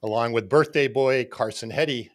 along with birthday boy Carson Hetty.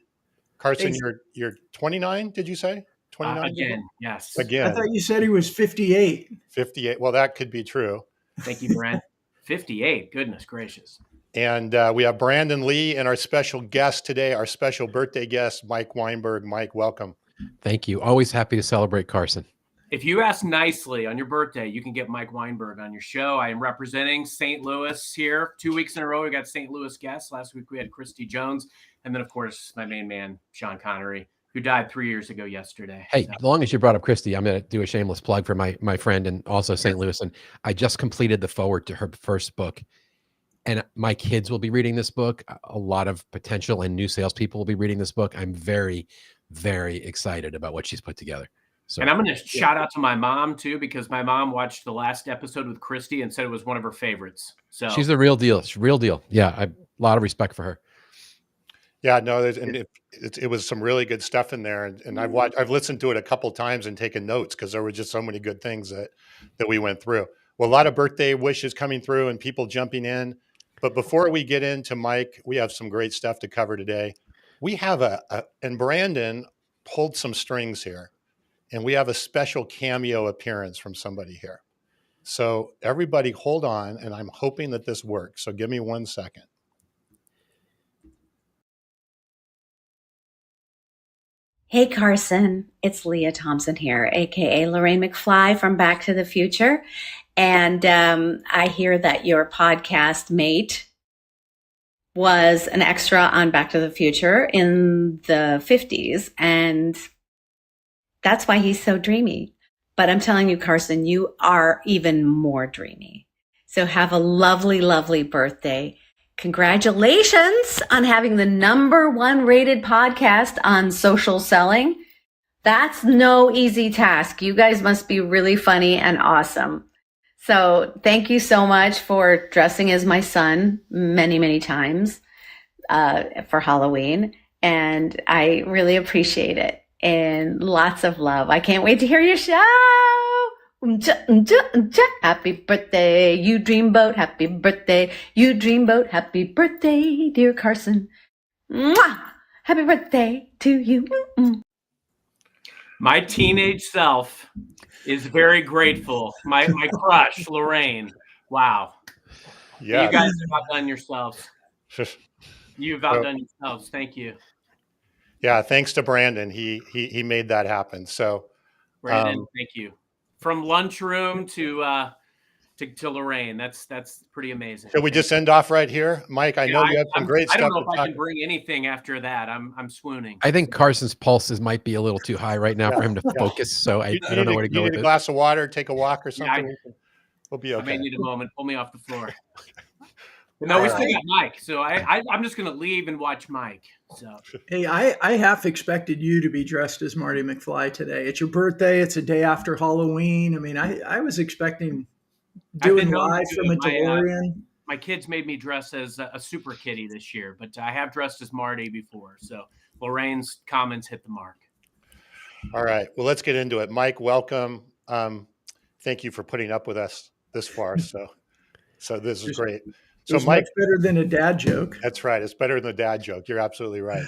Carson, Hey, you're 29, did you say? 29? Again, yes. I Again, thought you said he was 58. 58. Well, that could be true. Thank you, Brent. 58. Goodness gracious. And we have Brandon Lee and our special guest today, our special birthday guest, Mike Weinberg. Mike, welcome. Thank you. Always happy to celebrate Carson. If you ask nicely on your birthday, you can get Mike Weinberg on your show. I am representing St. Louis here 2 weeks in a row. We got St. Louis guests. Last week we had Christy Jones. And then, of course, my main man, Sean Connery, who died 3 years ago yesterday. Hey, as long as you brought up Christy, I'm going to do a shameless plug for my friend and also St. Louis. And I just completed the foreword to her first book. And my kids will be reading this book. A lot of potential and new salespeople will be reading this book. I'm very, very excited about what she's put together. So, and I'm going to shout out to my mom, too, because my mom watched the last episode with Christy and said it was one of her favorites. So she's the real deal. She's real deal. Yeah, a lot of respect for her. Yeah, no, it was some really good stuff in there, and I've listened to it a couple times and taken notes because there were just so many good things that we went through. Well, a lot of birthday wishes coming through and people jumping in. But before we get into Mike, we have some great stuff to cover today. We have and Brandon pulled some strings here, and we have a special cameo appearance from somebody here. So everybody hold on, and I'm hoping that this works. So give me 1 second. Hey, Carson, it's Leah Thompson here, aka Lorraine McFly from Back to the Future. And I hear that your podcast mate was an extra on Back to the Future in the 50s. And that's why he's so dreamy. But I'm telling you, Carson, you are even more dreamy. So have a lovely, lovely birthday. Congratulations on having the #1 rated podcast on social selling. That's no easy task. You guys must be really funny and awesome. So thank you so much for dressing as my son many, many times for Halloween. And I really appreciate it. And lots of love. I can't wait to hear your show. Happy birthday, you dreamboat. Happy birthday, you dreamboat. Happy birthday, dear Carson. Mwah! Happy birthday to you. My teenage self is very grateful. My crush, Lorraine. Wow. Yeah. You guys have outdone yourselves. You've outdone yourselves. Thank you. Yeah, thanks to Brandon. He made that happen. So Brandon, thank you. From lunchroom to Lorraine. That's pretty amazing. Should we just end off right here? Mike, I know you have some great stuff. I don't know if I can bring anything after that. I'm swooning. I think Carson's pulses might be a little too high right now for him to focus. So I don't know where to go with it. Need a glass of water, take a walk or something. We'll be okay. I may need a moment. Pull me off the floor. But no, we still got Mike. So I'm just going to leave and watch Mike. So Hey, I half expected you to be dressed as Marty McFly today. It's your birthday. It's a day after Halloween. I mean, I was expecting doing live from a DeLorean. My kids made me dress as a super kitty this year, but I have dressed as Marty before. So Lorraine's comments hit the mark. All right. Well, let's get into it. Mike, welcome. Thank you for putting up with us this far. So this is great. So It's Mike, much better than a dad joke. That's right. It's better than a dad joke. You're absolutely right.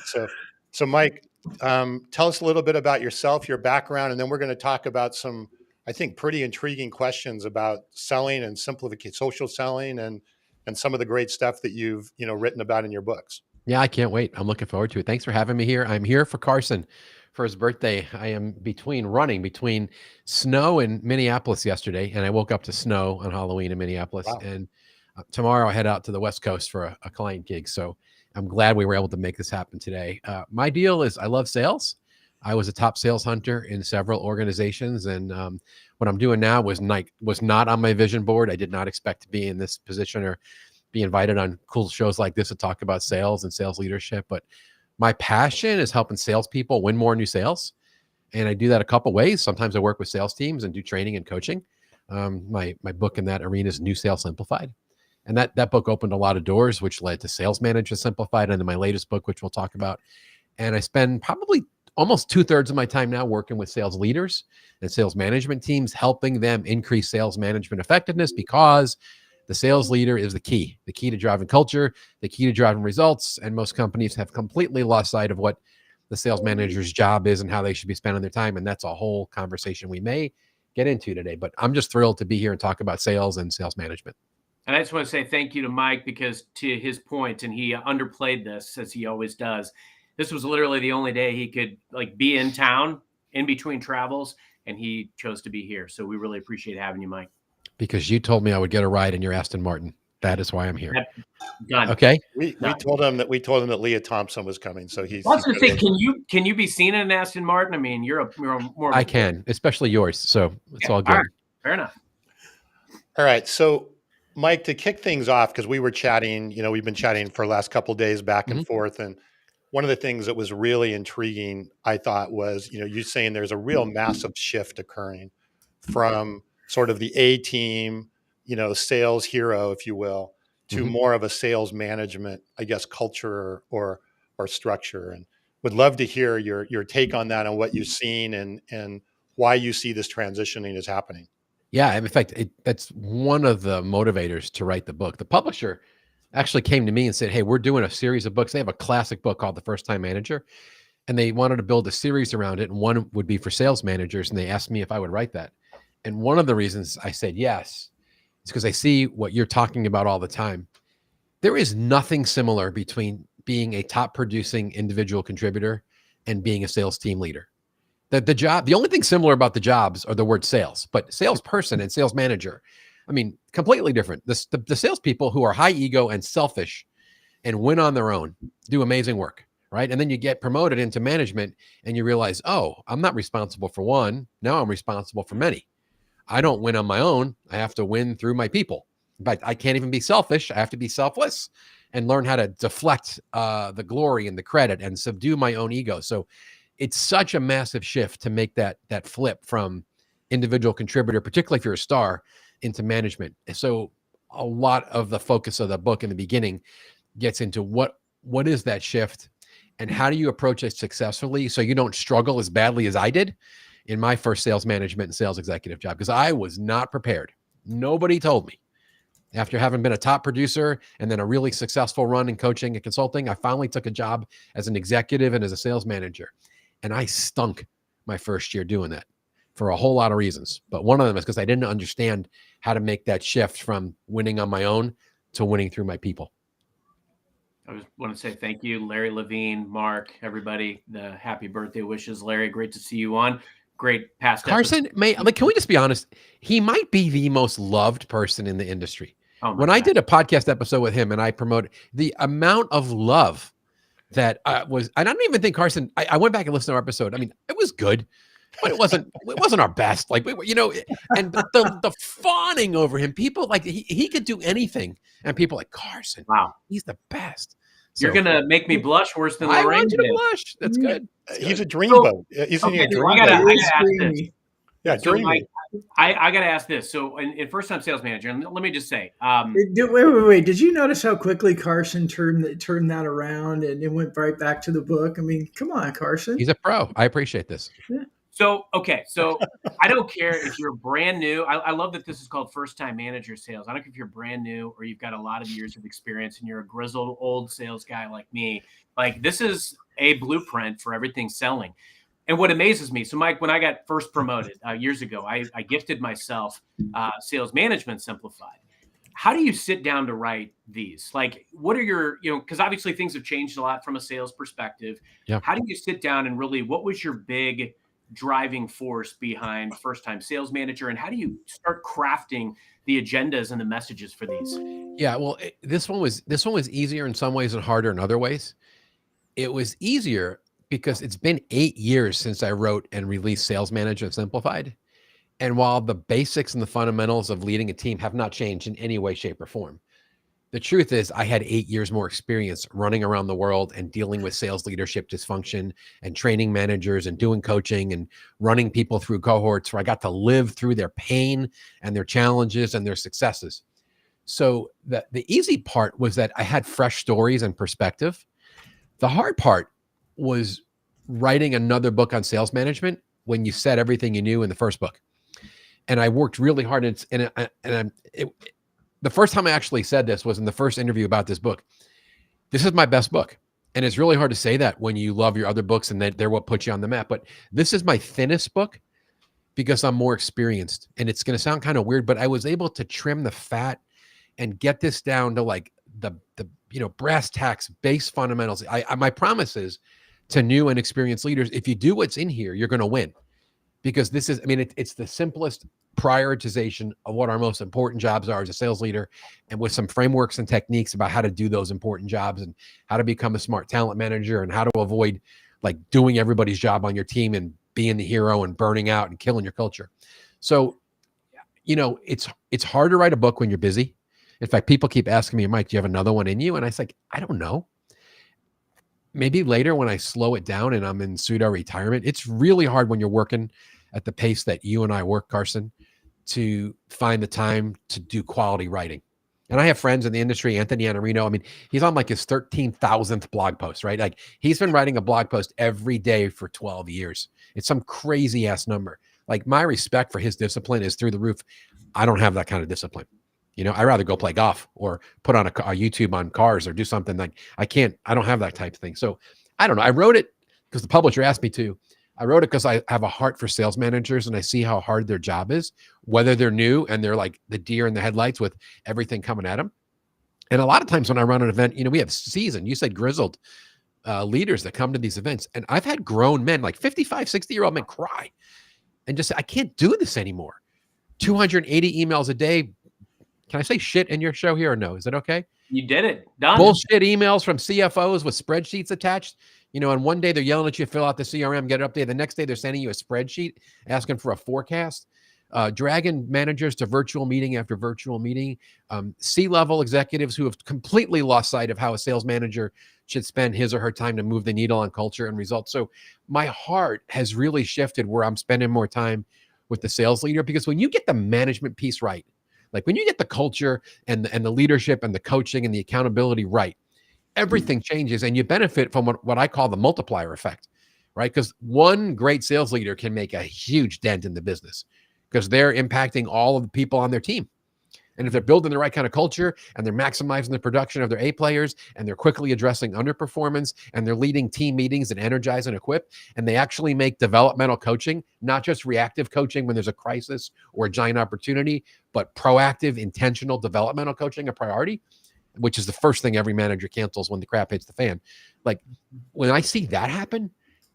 So Mike, tell us a little bit about yourself, your background, and then we're going to talk about some, I think, pretty intriguing questions about selling and simplification, social selling, and some of the great stuff that you've written about in your books. Yeah, I can't wait. I'm looking forward to it. Thanks for having me here. I'm here for Carson for his birthday. I am running between snow and Minneapolis yesterday, and I woke up to snow on Halloween in Minneapolis. Wow. And tomorrow I head out to the West Coast for a client gig. So I'm glad we were able to make this happen today. My deal is I love sales. I was a top sales hunter in several organizations. And what I'm doing now was not on my vision board. I did not expect to be in this position or be invited on cool shows like this to talk about sales and sales leadership. But my passion is helping salespeople win more new sales. And I do that a couple ways. Sometimes I work with sales teams and do training and coaching. My book in that arena is New Sales Simplified. And that book opened a lot of doors, which led to Sales Manager Simplified, and then my latest book, which we'll talk about. And I spend probably almost 2/3 of my time now working with sales leaders and sales management teams, helping them increase sales management effectiveness, because The sales leader is the key to driving culture, the key to driving results. And most companies have completely lost sight of what the sales manager's job is and how they should be spending their time. And that's a whole conversation we may get into today. But I'm just thrilled to be here and talk about sales and sales management. And I just want to say thank you to Mike, because to his point, and he underplayed this as he always does, this was literally the only day he could be in town in between travels, and he chose to be here. So we really appreciate having you, Mike. Because you told me I would get a ride in your Aston Martin. That is why I'm here. Done. Okay. We told him that Leah Thompson was coming. So he's. I was going to say, can you be seen in an Aston Martin? I mean, you're more. I can, especially yours. So it's all good. All right. Fair enough. All right. So, Mike, to kick things off, because we were chatting, we've been chatting for the last couple of days back and forth. And one of the things that was really intriguing, I thought, was, you saying there's a real massive shift occurring from sort of the A team, sales hero, if you will, to more of a sales management, I guess, culture or structure. And would love to hear your take on that and what you've seen and why you see this transitioning is happening. Yeah, in fact, that's one of the motivators to write the book. The publisher actually came to me and said, hey, we're doing a series of books. They have a classic book called The First Time Manager, and they wanted to build a series around it. And one would be for sales managers. And they asked me if I would write that. And one of the reasons I said yes is because I see what you're talking about all the time. There is nothing similar between being a top producing individual contributor and being a sales team leader. The only thing similar about the jobs are the word sales, but salesperson and sales manager, I mean, completely different. The salespeople who are high ego and selfish and win on their own do amazing work, right? And then you get promoted into management and you realize, oh, I'm not responsible for one. Now I'm responsible for many. I don't win on my own. I have to win through my people. But I can't even be selfish. I have to be selfless and learn how to deflect the glory and the credit and subdue my own ego. So it's such a massive shift to make that flip from individual contributor, particularly if you're a star, into management. So a lot of the focus of the book in the beginning gets into what is that shift and how do you approach it successfully so you don't struggle as badly as I did in my first sales management and sales executive job, because I was not prepared. Nobody told me. After having been a top producer and then a really successful run in coaching and consulting, I finally took a job as an executive and as a sales manager. And I stunk my first year doing that for a whole lot of reasons. But one of them is because I didn't understand how to make that shift from winning on my own to winning through my people. I just want to say thank you, Larry Levine, Mark, everybody. The happy birthday wishes, Larry. Great to see you on. Great past Carson, can we just be honest? He might be the most loved person in the industry. When I did a podcast episode with him and I promoted the amount of love that I don't even think Carson, I went back and listened to our episode. I mean, it was good, but it wasn't our best. And the fawning over him, people he could do anything. And people like, Carson, wow, he's the best. You're going to make me blush worse than Lorraine. I want you to blush. That's good. He's a dreamboat. He's in your dreamboat. I gotta ask this. Yeah, so Mike, I got to ask this. So in first-time sales manager, and let me just say. Wait. Did you notice how quickly Carson turned that around and it went right back to the book? I mean, come on, Carson. He's a pro. I appreciate this. Yeah. So I don't care if you're brand new. I love that this is called first-time manager sales. I don't care if you're brand new or you've got a lot of years of experience and you're a grizzled old sales guy like me. This is a blueprint for everything selling. And what amazes me, so Mike, when I got first promoted years ago, I gifted myself Sales Management Simplified. How do you sit down to write these? What are your, because obviously things have changed a lot from a sales perspective. Yeah. How do you sit down and really, what was your big driving force behind first-time sales manager? And how do you start crafting the agendas and the messages for these? Yeah, well, this one was easier in some ways and harder in other ways. It was easier because it's been 8 years since I wrote and released Sales Management Simplified. And while the basics and the fundamentals of leading a team have not changed in any way, shape, or form, the truth is I had 8 years more experience running around the world and dealing with sales leadership dysfunction and training managers and doing coaching and running people through cohorts where I got to live through their pain and their challenges and their successes. So the easy part was that I had fresh stories and perspective. The hard part was writing another book on sales management when you said everything you knew in the first book. And I worked really hard. the first time I actually said this was in the first interview about this book. This is my best book. And it's really hard to say that when you love your other books and they're what puts you on the map. But this is my thinnest book because I'm more experienced. And it's going to sound kind of weird, but I was able to trim the fat and get this down to like the brass tacks, base fundamentals. My promise is to new and experienced leaders, if you do what's in here, you're going to win. Because this is, it's the simplest prioritization of what our most important jobs are as a sales leader, and with some frameworks and techniques about how to do those important jobs and how to become a smart talent manager and how to avoid like doing everybody's job on your team and being the hero and burning out and killing your culture. So, it's hard to write a book when you're busy. In fact, people keep asking me, Mike, do you have another one in you? And I say, I don't know. Maybe later when I slow it down and I'm in pseudo retirement. It's really hard when you're working at the pace that you and I work, Carson, to find the time to do quality writing. And I have friends in the industry, Anthony Iannarino. He's on like his 13,000th blog post, right? Like he's been writing a blog post every day for 12 years. It's some crazy ass number. Like my respect for his discipline is through the roof. I don't have that kind of discipline. I'd rather go play golf or put on a YouTube on cars or do something like I don't have that type of thing. So I don't know. I wrote it because the publisher asked me to. I wrote it because I have a heart for sales managers and I see how hard their job is, whether they're new and they're like the deer in the headlights with everything coming at them. And a lot of times when I run an event, we have seasoned, you said grizzled leaders that come to these events. And I've had grown men, like 55, 60-year-old men cry and just say, I can't do this anymore. 280 emails a day. Can I say shit in your show here or no? Is it okay? You did it. Done. Bullshit emails from CFOs with spreadsheets attached. And one day they're yelling at you, fill out the CRM, get it updated. The next day they're sending you a spreadsheet asking for a forecast. Dragging managers to virtual meeting after virtual meeting. C-level executives who have completely lost sight of how a sales manager should spend his or her time to move the needle on culture and results. So my heart has really shifted where I'm spending more time with the sales leader, because when you get the management piece right, like when you get the culture and the leadership and the coaching and the accountability right, everything changes and you benefit from what I call the multiplier effect, right? Because one great sales leader can make a huge dent in the business because they're impacting all of the people on their team. And if they're building the right kind of culture and they're maximizing the production of their A players and they're quickly addressing underperformance and they're leading team meetings and energize and equip, and they actually make developmental coaching, not just reactive coaching when there's a crisis or a giant opportunity, but proactive, intentional developmental coaching a priority, which is the first thing every manager cancels when the crap hits the fan. Like when I see that happen,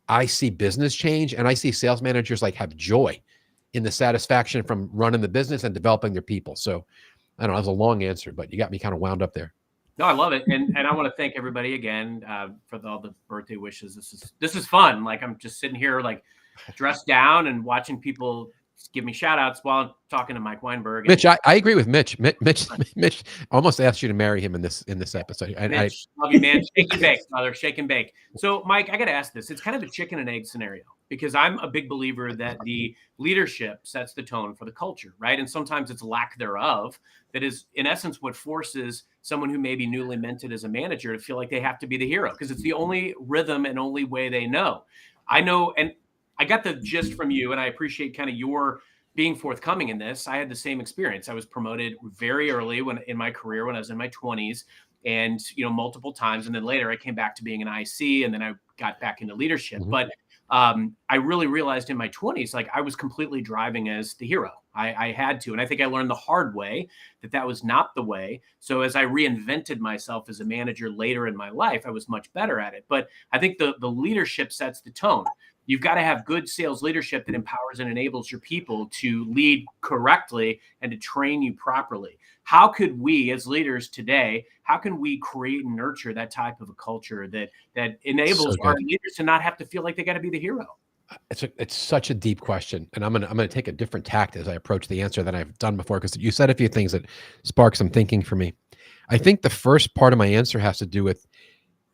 I see business change and I see sales managers like have joy in the satisfaction from running the business and developing their people. So I don't know, that was a long answer, but you got me kind of wound up there. No, I love it. And I want to thank everybody again for all the birthday wishes. This is fun. Like I'm just sitting here like dressed down and watching people give me shout outs while I'm talking to Mike Weinberg. Mitch, I agree with Mitch. Mitch almost asked you to marry him in this episode. Mitch, love you, man. Shake and bake, brother. Shake and bake. So, Mike, I got to ask this. It's kind of a chicken and egg scenario because I'm a big believer that the leadership sets the tone for the culture, right? And sometimes it's lack thereof that is, in essence, what forces someone who may be newly minted as a manager to feel like they have to be the hero because it's the only rhythm and only way they know. I know, and I got the gist from you, and I appreciate kind of your being forthcoming in this. I had the same experience. I was promoted very early in my career when I was in my 20s, and multiple times, and then later I came back to being an IC, and then I got back into leadership. Mm-hmm. But I really realized in my 20s, like I was completely driving as the hero. I had to, and I think I learned the hard way that was not the way. So as I reinvented myself as a manager later in my life, I was much better at it. But I think the leadership sets the tone. You've got to have good sales leadership that empowers and enables your people to lead correctly and to train you properly. How could we as leaders today, how can we create and nurture that type of a culture that enables our leaders to not have to feel like they got to be the hero? It's such a deep question. And I'm gonna take a different tact as I approach the answer than I've done before, because you said a few things that sparked some thinking for me. I think the first part of my answer has to do with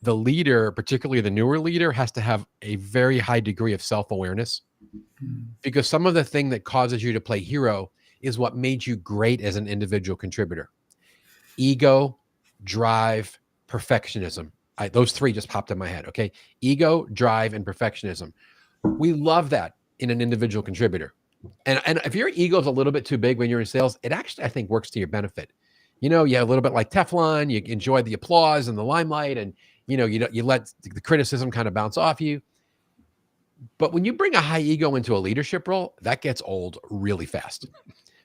the leader, particularly the newer leader, has to have a very high degree of self-awareness, because some of the thing that causes you to play hero is what made you great as an individual contributor. Ego, drive, perfectionism. Those three just popped in my head. Okay. Ego, drive, and perfectionism. We love that in an individual contributor. And if your ego is a little bit too big when you're in sales, it actually, I think, works to your benefit. you know, you're a little bit like Teflon. You enjoy the applause and the limelight, and you know, you let the criticism kind of bounce off you. But when you bring a high ego into a leadership role, that gets old really fast.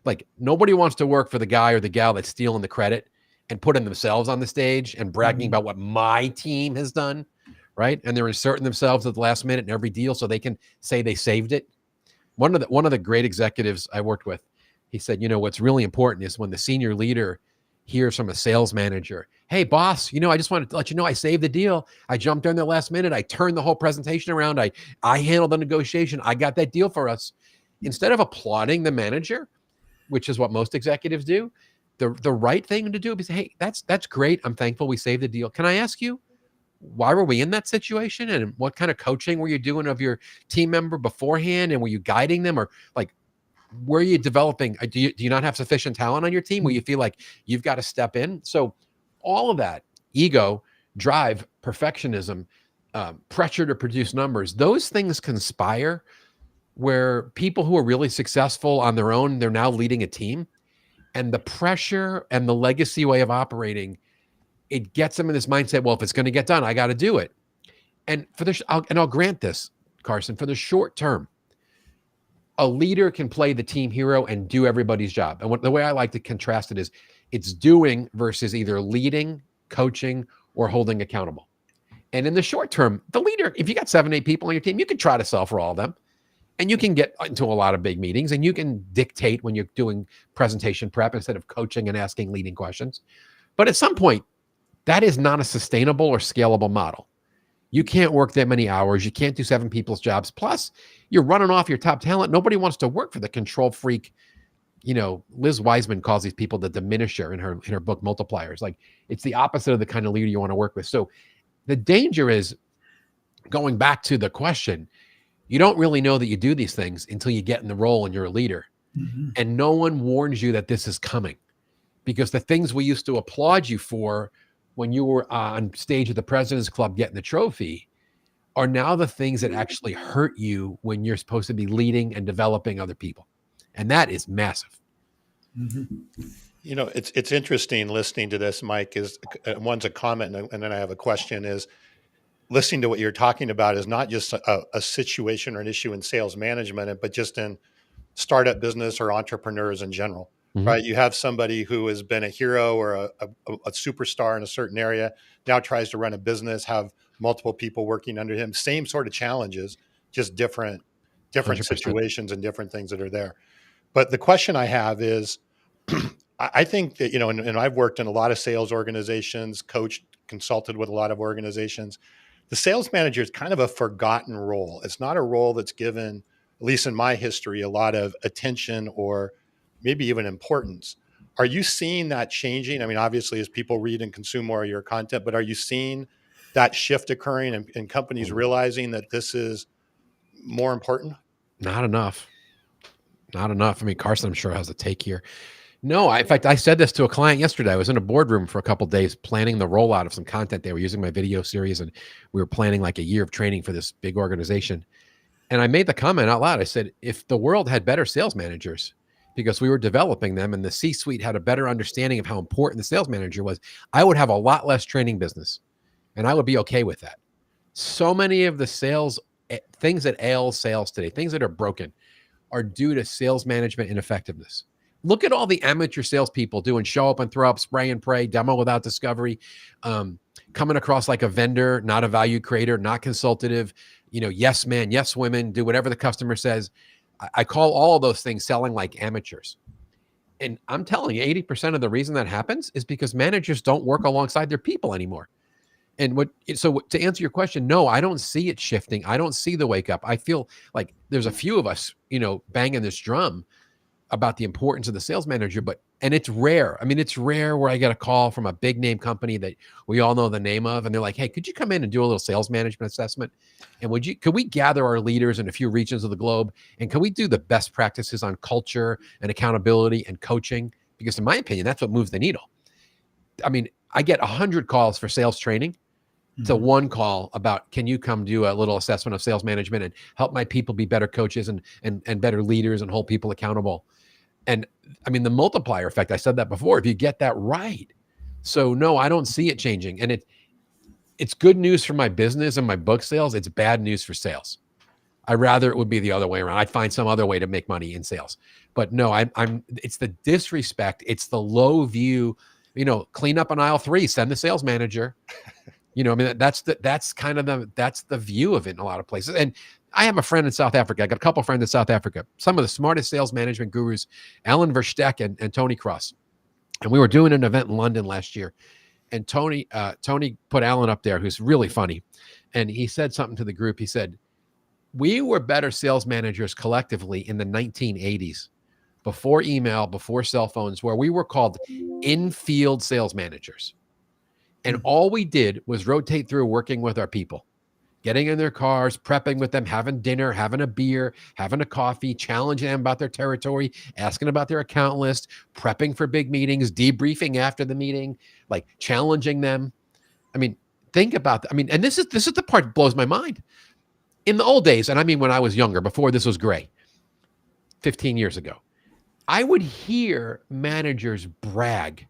Like nobody wants to work for the guy or the gal that's stealing the credit and putting themselves on the stage and bragging about what my team has done, right? And they're inserting themselves at the last minute in every deal so they can say they saved it. One of the great executives I worked with, he said, you know, what's really important is when the senior leader hears from a sales manager, hey, boss, you know, I just wanted to let you know I saved the deal. I jumped in there last minute. I turned the whole presentation around. I handled the negotiation. I got that deal for us. Instead of applauding the manager, which is what most executives do, the right thing to do is say, hey, that's great. I'm thankful we saved the deal. Can I ask you, why were we in that situation? And what kind of coaching were you doing of your team member beforehand? And were you guiding them, or like, were you developing? Do you not have sufficient talent on your team where you feel like you've got to step in? So all of that, ego, drive, perfectionism, pressure to produce numbers, those things conspire where people who are really successful on their own, they're now leading a team, and the pressure and the legacy way of operating, it gets them in this mindset. Well, if it's going to get done, I got to do it. And I'll grant this, Carson, for the short term, a leader can play the team hero and do everybody's job. And the way I like to contrast it is it's doing versus either leading, coaching, or holding accountable. And in the short term, the leader, if you got 7, 8 people on your team, you can try to sell for all of them. And you can get into a lot of big meetings, and you can dictate when you're doing presentation prep instead of coaching and asking leading questions. But at some point, that is not a sustainable or scalable model. You can't work that many hours. You can't do 7 people's jobs. Plus, you're running off your top talent. Nobody wants to work for the control freak. You know, Liz Wiseman calls these people the diminisher in her book Multipliers. Like, it's the opposite of the kind of leader you want to work with. So the danger is, going back to the question, you don't really know that you do these things until you get in the role and you're a leader. Mm-hmm. And no one warns you that this is coming, because the things we used to applaud you for when you were on stage at the President's Club getting the trophy are now the things that actually hurt you when you're supposed to be leading and developing other people. And that is massive. Mm-hmm. You know, it's interesting listening to this, Mike, is one's a comment and then I have a question, is listening to what you're talking about is not just a situation or an issue in sales management, but just in startup business or entrepreneurs in general, right? You have somebody who has been a hero or a superstar in a certain area, now tries to run a business, have multiple people working under him, same sort of challenges, just different 100%. Situations and different things that are there. But the question I have is, I think that, you know, and I've worked in a lot of sales organizations, coached, consulted with a lot of organizations. The sales manager is kind of a forgotten role. It's not a role that's given, at least in my history, a lot of attention or maybe even importance. Are you seeing that changing? I mean, obviously, as people read and consume more of your content, but are you seeing that shift occurring and companies realizing that this is more important? Not enough. Not enough. I mean, Carson, I'm sure, has a take here. No, in fact, I said this to a client yesterday. I was in a boardroom for a couple of days planning the rollout of some content. They were using my video series, and we were planning like a year of training for this big organization. And I made the comment out loud. I said, if the world had better sales managers, because we were developing them and the C-suite had a better understanding of how important the sales manager was, I would have a lot less training business, and I would be okay with that. So many of the sales things that ail sales today, things that are broken, are due to sales management ineffectiveness. Look at all the amateur salespeople doing show up and throw up, spray and pray, demo without discovery, coming across like a vendor, not a value creator, not consultative, you know, yes man, yes women, do whatever the customer says. I call all of those things selling like amateurs. And I'm telling you, 80% of the reason that happens is because managers don't work alongside their people anymore. And so to answer your question, no, I don't see it shifting. I don't see the wake up. I feel like there's a few of us, you know, banging this drum about the importance of the sales manager, and it's rare. I mean, it's rare where I get a call from a big name company that we all know the name of, and they're like, hey, could you come in and do a little sales management assessment? And could we gather our leaders in a few regions of the globe, and can we do the best practices on culture and accountability and coaching? Because in my opinion, that's what moves the needle. I mean, I get 100 calls for sales training to one call about, can you come do a little assessment of sales management and help my people be better coaches and better leaders and hold people accountable? And I mean, the multiplier effect, I said that before, if you get that right. So no, I don't see it changing. And it's good news for my business and my book sales. It's bad news for sales. I rather it would be the other way around. I'd find some other way to make money in sales. But no, it's the disrespect. It's the low view, clean up on aisle 3, send the sales manager. I mean, that's the view of it in a lot of places. And I have a friend in South Africa. I got a couple of friends in South Africa, some of the smartest sales management gurus, Alan Versteck and Tony Cross. And we were doing an event in London last year. And Tony put Alan up there, who's really funny. And he said something to the group. He said, we were better sales managers collectively in the 1980s, before email, before cell phones, where we were called in-field sales managers. And all we did was rotate through working with our people, getting in their cars, prepping with them, having dinner, having a beer, having a coffee, challenging them about their territory, asking about their account list, prepping for big meetings, debriefing after the meeting, like challenging them. I mean, think about that. I mean, and this is the part that blows my mind. In the old days, and I mean when I was younger, before this was gray, 15 years ago, I would hear managers brag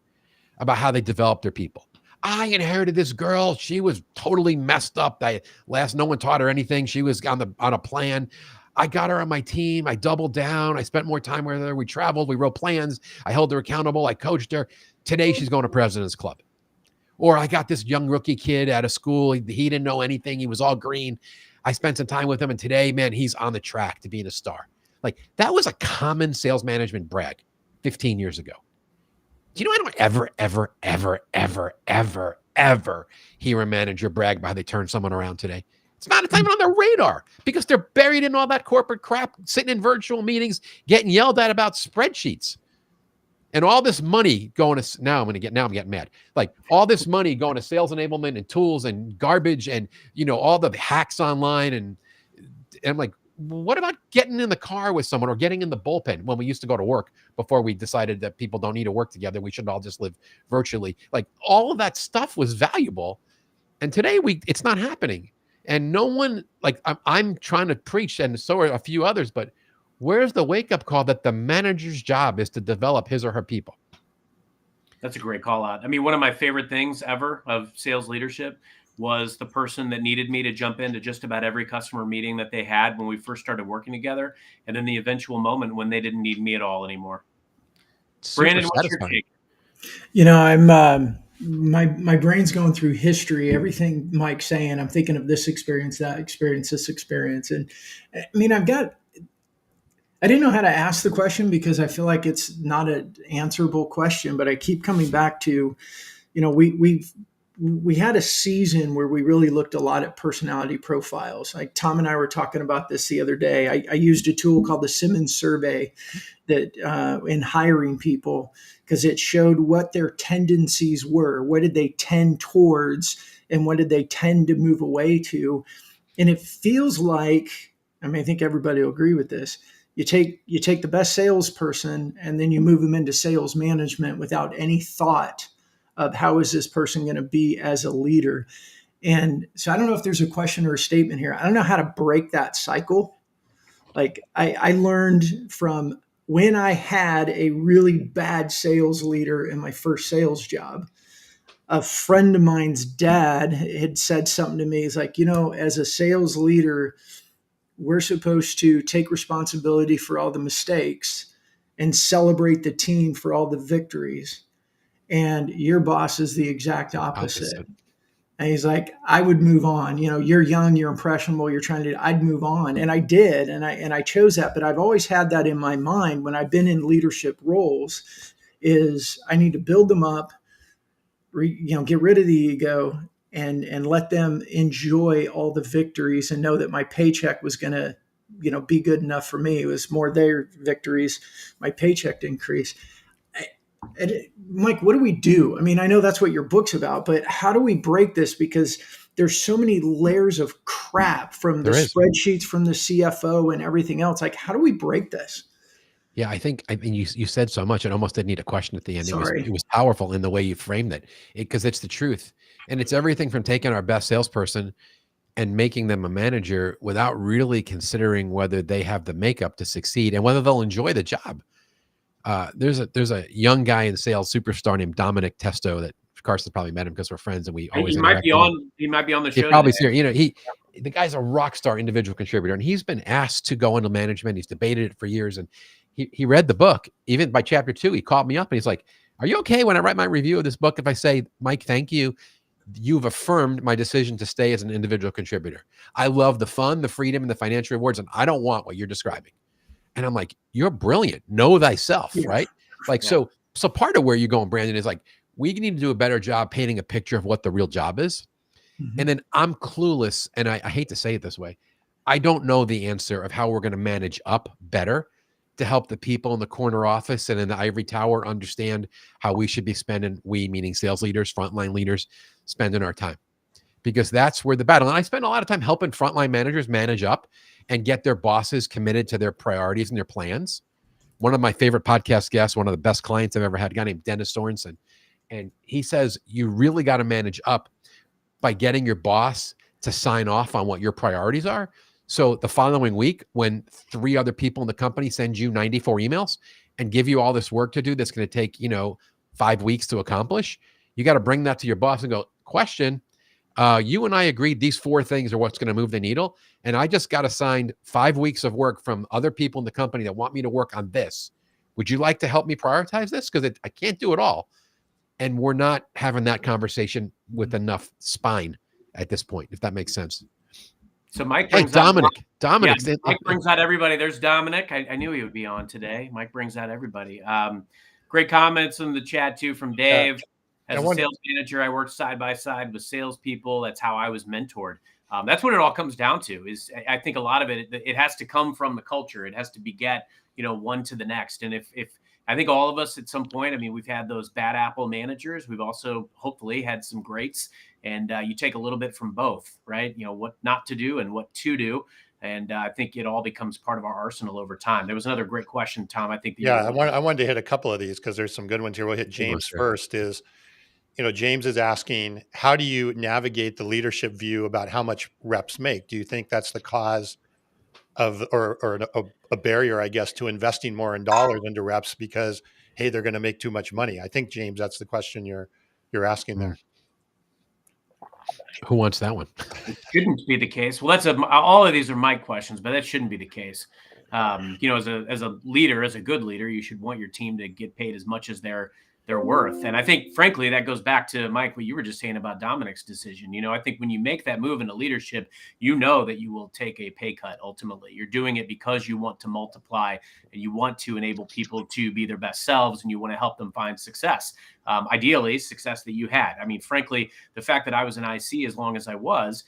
about how they developed their people. I inherited this girl. She was totally messed up. No one taught her anything. She was on a plan. I got her on my team. I doubled down. I spent more time with her. We traveled. We wrote plans. I held her accountable. I coached her. Today, she's going to President's Club. Or I got this young rookie kid out of school. He didn't know anything. He was all green. I spent some time with him, and today, man, he's on the track to being a star. Like, that was a common sales management brag 15 years ago. Do you know I don't ever hear a manager brag about how they turn someone around today? It's not even on their radar because they're buried in all that corporate crap, sitting in virtual meetings, getting yelled at about spreadsheets. And all this money going to, now I'm getting mad. Like, all this money going to sales enablement and tools and garbage and, all the hacks online. And I'm like, what about getting in the car with someone or getting in the bullpen when we used to go to work before we decided that people don't need to work together? We should all just live virtually. Like, all of that stuff was valuable. And today it's not happening. And no one, like, I'm trying to preach, and so are a few others, but where's the wake-up call that the manager's job is to develop his or her people? That's a great call out. I mean, one of my favorite things ever of sales leadership was the person that needed me to jump into just about every customer meeting that they had when we first started working together, and then the eventual moment when they didn't need me at all anymore. Brandon, what's your take? I'm my brain's going through history. Everything Mike's saying, I'm thinking of this experience, that experience, this experience, and I mean, I didn't know how to ask the question because I feel like it's not an answerable question, but I keep coming back to, we had a season where we really looked a lot at personality profiles. Like Tom and I were talking about this the other day. I used a tool called the Simmons survey that in hiring people, because it showed what their tendencies were. What did they tend towards and what did they tend to move away to? And it feels like, I mean, I think everybody will agree with this. You take the best salesperson and then you move them into sales management without any thought of how is this person going to be as a leader. And so I don't know if there's a question or a statement here. I don't know how to break that cycle. Like I learned from when I had a really bad sales leader in my first sales job. A friend of mine's dad had said something to me. He's like, as a sales leader, we're supposed to take responsibility for all the mistakes and celebrate the team for all the victories. And your boss is the exact opposite. And he's like, I would move on. You're young, you're impressionable, I'd move on. And I did. And I chose that. But I've always had that in my mind when I've been in leadership roles is I need to build them up, get rid of the ego and let them enjoy all the victories and know that my paycheck was going to, be good enough for me. It was more their victories. My paycheck increase. Mike, what do we do? I mean, I know that's what your book's about, but how do we break this? Because there's so many layers of crap from the spreadsheets, from the CFO and everything else. Like, how do we break this? Yeah, I mean, you said so much, it almost didn't need a question at the end. Sorry. It was powerful in the way you framed it, because it's the truth. And it's everything from taking our best salesperson and making them a manager without really considering whether they have the makeup to succeed and whether they'll enjoy the job. There's a young guy in sales, superstar named Dominic Testo that Carson probably met him because we're friends and we always interact. He might be on the He show probably today. here. The guy's a rock star individual contributor, and he's been asked to go into management. He's debated it for years, and he read the book. Even by chapter 2, he called me up and he's like, "Are you okay when I write my review of this book if I say, Mike, thank you. You've affirmed my decision to stay as an individual contributor. I love the fun, the freedom, and the financial rewards, and I don't want what you're describing." And I'm like, "You're brilliant. Know thyself," right? Like, so part of where you're going, Brandon, is like, we need to do a better job painting a picture of what the real job is. And then I'm clueless, and I hate to say it this way, I don't know the answer of how we're going to manage up better to help the people in the corner office and in the ivory tower understand how we should be spending, we meaning sales leaders, frontline leaders, spending our time. Because that's where the battle, and I spend a lot of time helping frontline managers manage up and get their bosses committed to their priorities and their plans. One of my favorite podcast guests, one of the best clients I've ever had, a guy named Dennis Sorensen, and he says, you really got to manage up by getting your boss to sign off on what your priorities are. So the following week, when 3 other people in the company send you 94 emails and give you all this work to do that's going to take, 5 weeks to accomplish, you got to bring that to your boss and go, question, you and I agreed these 4 things are what's going to move the needle. And I just got assigned 5 weeks of work from other people in the company that want me to work on this. Would you like to help me prioritize this? Because I can't do it all. And we're not having that conversation with enough spine at this point, if that makes sense. So Mike brings Dominic. Mike brings out everybody. There's Dominic. I knew he would be on today. Mike brings out everybody. Great comments in the chat too from Dave. As a sales manager, I worked side by side with salespeople. That's how I was mentored. That's what it all comes down to. Is I think a lot of it has to come from the culture. It has to beget, one to the next. And if I think all of us at some point, I mean, we've had those bad apple managers. We've also hopefully had some greats, and you take a little bit from both, right? What not to do and what to do. And I think it all becomes part of our arsenal over time. There was another great question, Tom. I think. I wanted to hit a couple of these because there's some good ones here. We'll hit James first. James is asking, how do you navigate the leadership view about how much reps make? Do you think that's the cause of, or a barrier, I guess, to investing more in dollars into reps because, hey, they're going to make too much money? I think, James, that's the question you're asking there. Who wants that one? It shouldn't be the case. Well, all of these are my questions, but that shouldn't be the case. As a leader, as a good leader, you should want your team to get paid as much as they're worth. And I think, frankly, that goes back to, Mike, what you were just saying about Dominic's decision. I think when you make that move into leadership, that you will take a pay cut. Ultimately, you're doing it because you want to multiply and you want to enable people to be their best selves, and you want to help them find success. Ideally, success that you had. I mean, frankly, the fact that I was an IC as long as I was,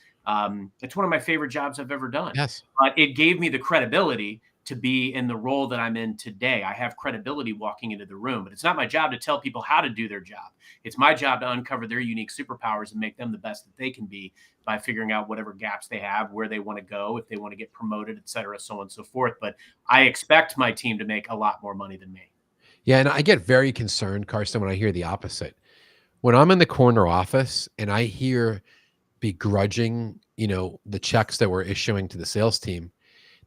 it's one of my favorite jobs I've ever done. Yes. But it gave me the credibility to be in the role that I'm in today. I have credibility walking into the room, but it's not my job to tell people how to do their job. It's my job to uncover their unique superpowers and make them the best that they can be by figuring out whatever gaps they have, where they want to go, if they want to get promoted, et cetera, so on and so forth. But I expect my team to make a lot more money than me. Yeah. And I get very concerned, Carson, when I hear the opposite. When I'm in the corner office and I hear begrudging, the checks that we're issuing to the sales team,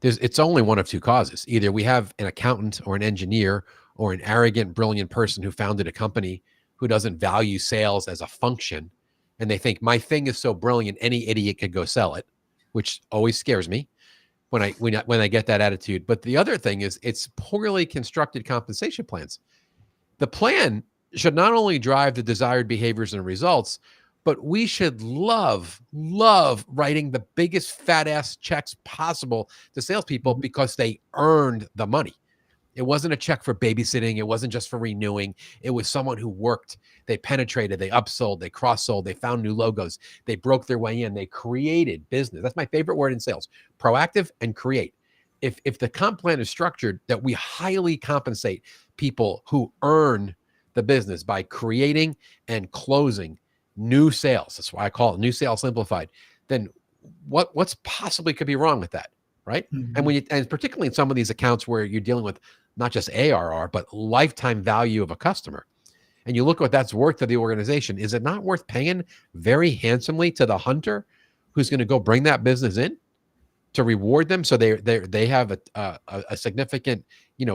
it's only one of 2 causes. Either we have an accountant or an engineer or an arrogant, brilliant person who founded a company who doesn't value sales as a function. And they think my thing is so brilliant, any idiot could go sell it, which always scares me when I get that attitude. But the other thing is it's poorly constructed compensation plans. The plan should not only drive the desired behaviors and results, but we should love writing the biggest fat ass checks possible to salespeople because they earned the money. It wasn't a check for babysitting. It wasn't just for renewing. It was someone who worked. They penetrated, they upsold, they cross-sold, they found new logos. They broke their way in. They created business. That's my favorite word in sales, proactive and create. If the comp plan is structured that we highly compensate people who earn the business by creating and closing new sales, that's why I call it new sales simplified, then what's possibly could be wrong with that, right? And particularly in some of these accounts where you're dealing with not just ARR, but lifetime value of a customer. And you look what that's worth to the organization. Is it not worth paying very handsomely to the hunter who's going to go bring that business in to reward them, so they have a significant,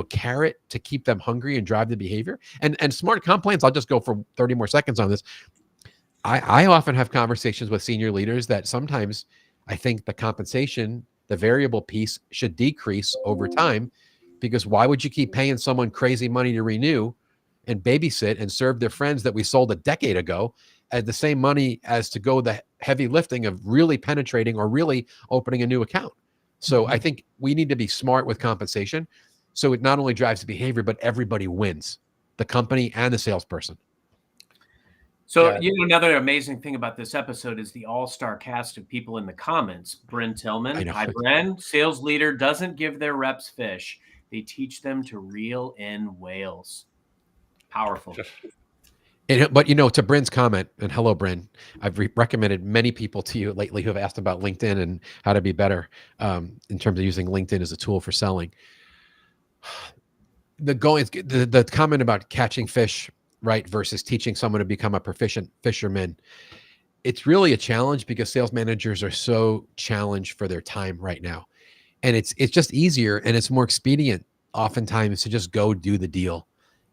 carrot to keep them hungry and drive the behavior. And smart comp plans, I'll just go for 30 more seconds on this. I often have conversations with senior leaders that sometimes I think the compensation, the variable piece, should decrease over time, because why would you keep paying someone crazy money to renew and babysit and serve their friends that we sold a decade ago at the same money as to go the heavy lifting of really penetrating or really opening a new account? So I think we need to be smart with compensation, so it not only drives the behavior, but everybody wins, the company and the salesperson. So, another amazing thing about this episode is the all-star cast of people in the comments. Bryn Tillman, hi, Bryn. Sales leader doesn't give their reps fish. They teach them to reel in whales. Powerful. But, to Bryn's comment, and hello, Bryn, I've recommended many people to you lately who have asked about LinkedIn and how to be better in terms of using LinkedIn as a tool for selling. The comment about catching fish, right, versus teaching someone to become a proficient fisherman, it's really a challenge because sales managers are so challenged for their time right now. And it's just easier and it's more expedient oftentimes to just go do the deal,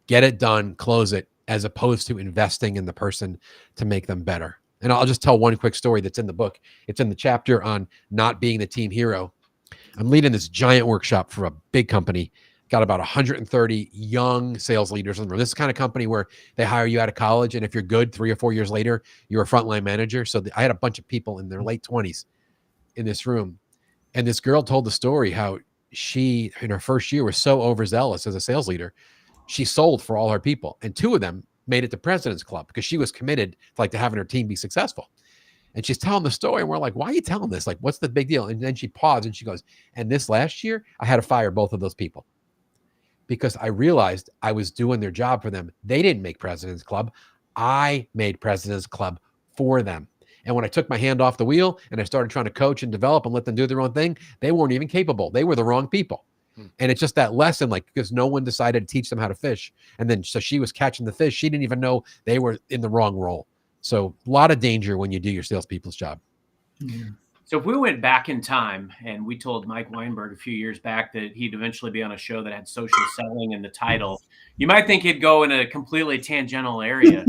get it done, close it, as opposed to investing in the person to make them better. And I'll just tell one quick story that's in the book. It's in the chapter on not being the team hero. I'm leading this giant workshop for a big company. Got about 130 young sales leaders in the room. This is the kind of company where they hire you out of college, and if you're good, 3 or 4 years later, you're a frontline manager. So I had a bunch of people in their late 20s in this room. And this girl told the story how she, in her first year, was so overzealous as a sales leader. She sold for all her people. And 2 of them made it to President's Club because she was committed to having her team be successful. And she's telling the story, and we're like, why are you telling this? What's the big deal? And then she paused and she goes, and this last year, I had to fire both of those people because I realized I was doing their job for them. They didn't make President's Club. I made President's Club for them. And when I took my hand off the wheel and I started trying to coach and develop and let them do their own thing, they weren't even capable. They were the wrong people. And it's just that lesson, because no one decided to teach them how to fish. And then, so she was catching the fish. She didn't even know they were in the wrong role. So a lot of danger when you do your salespeople's job. Yeah. So if we went back in time and we told Mike Weinberg a few years back that he'd eventually be on a show that had social selling in the title, you might think he'd go in a completely tangential area.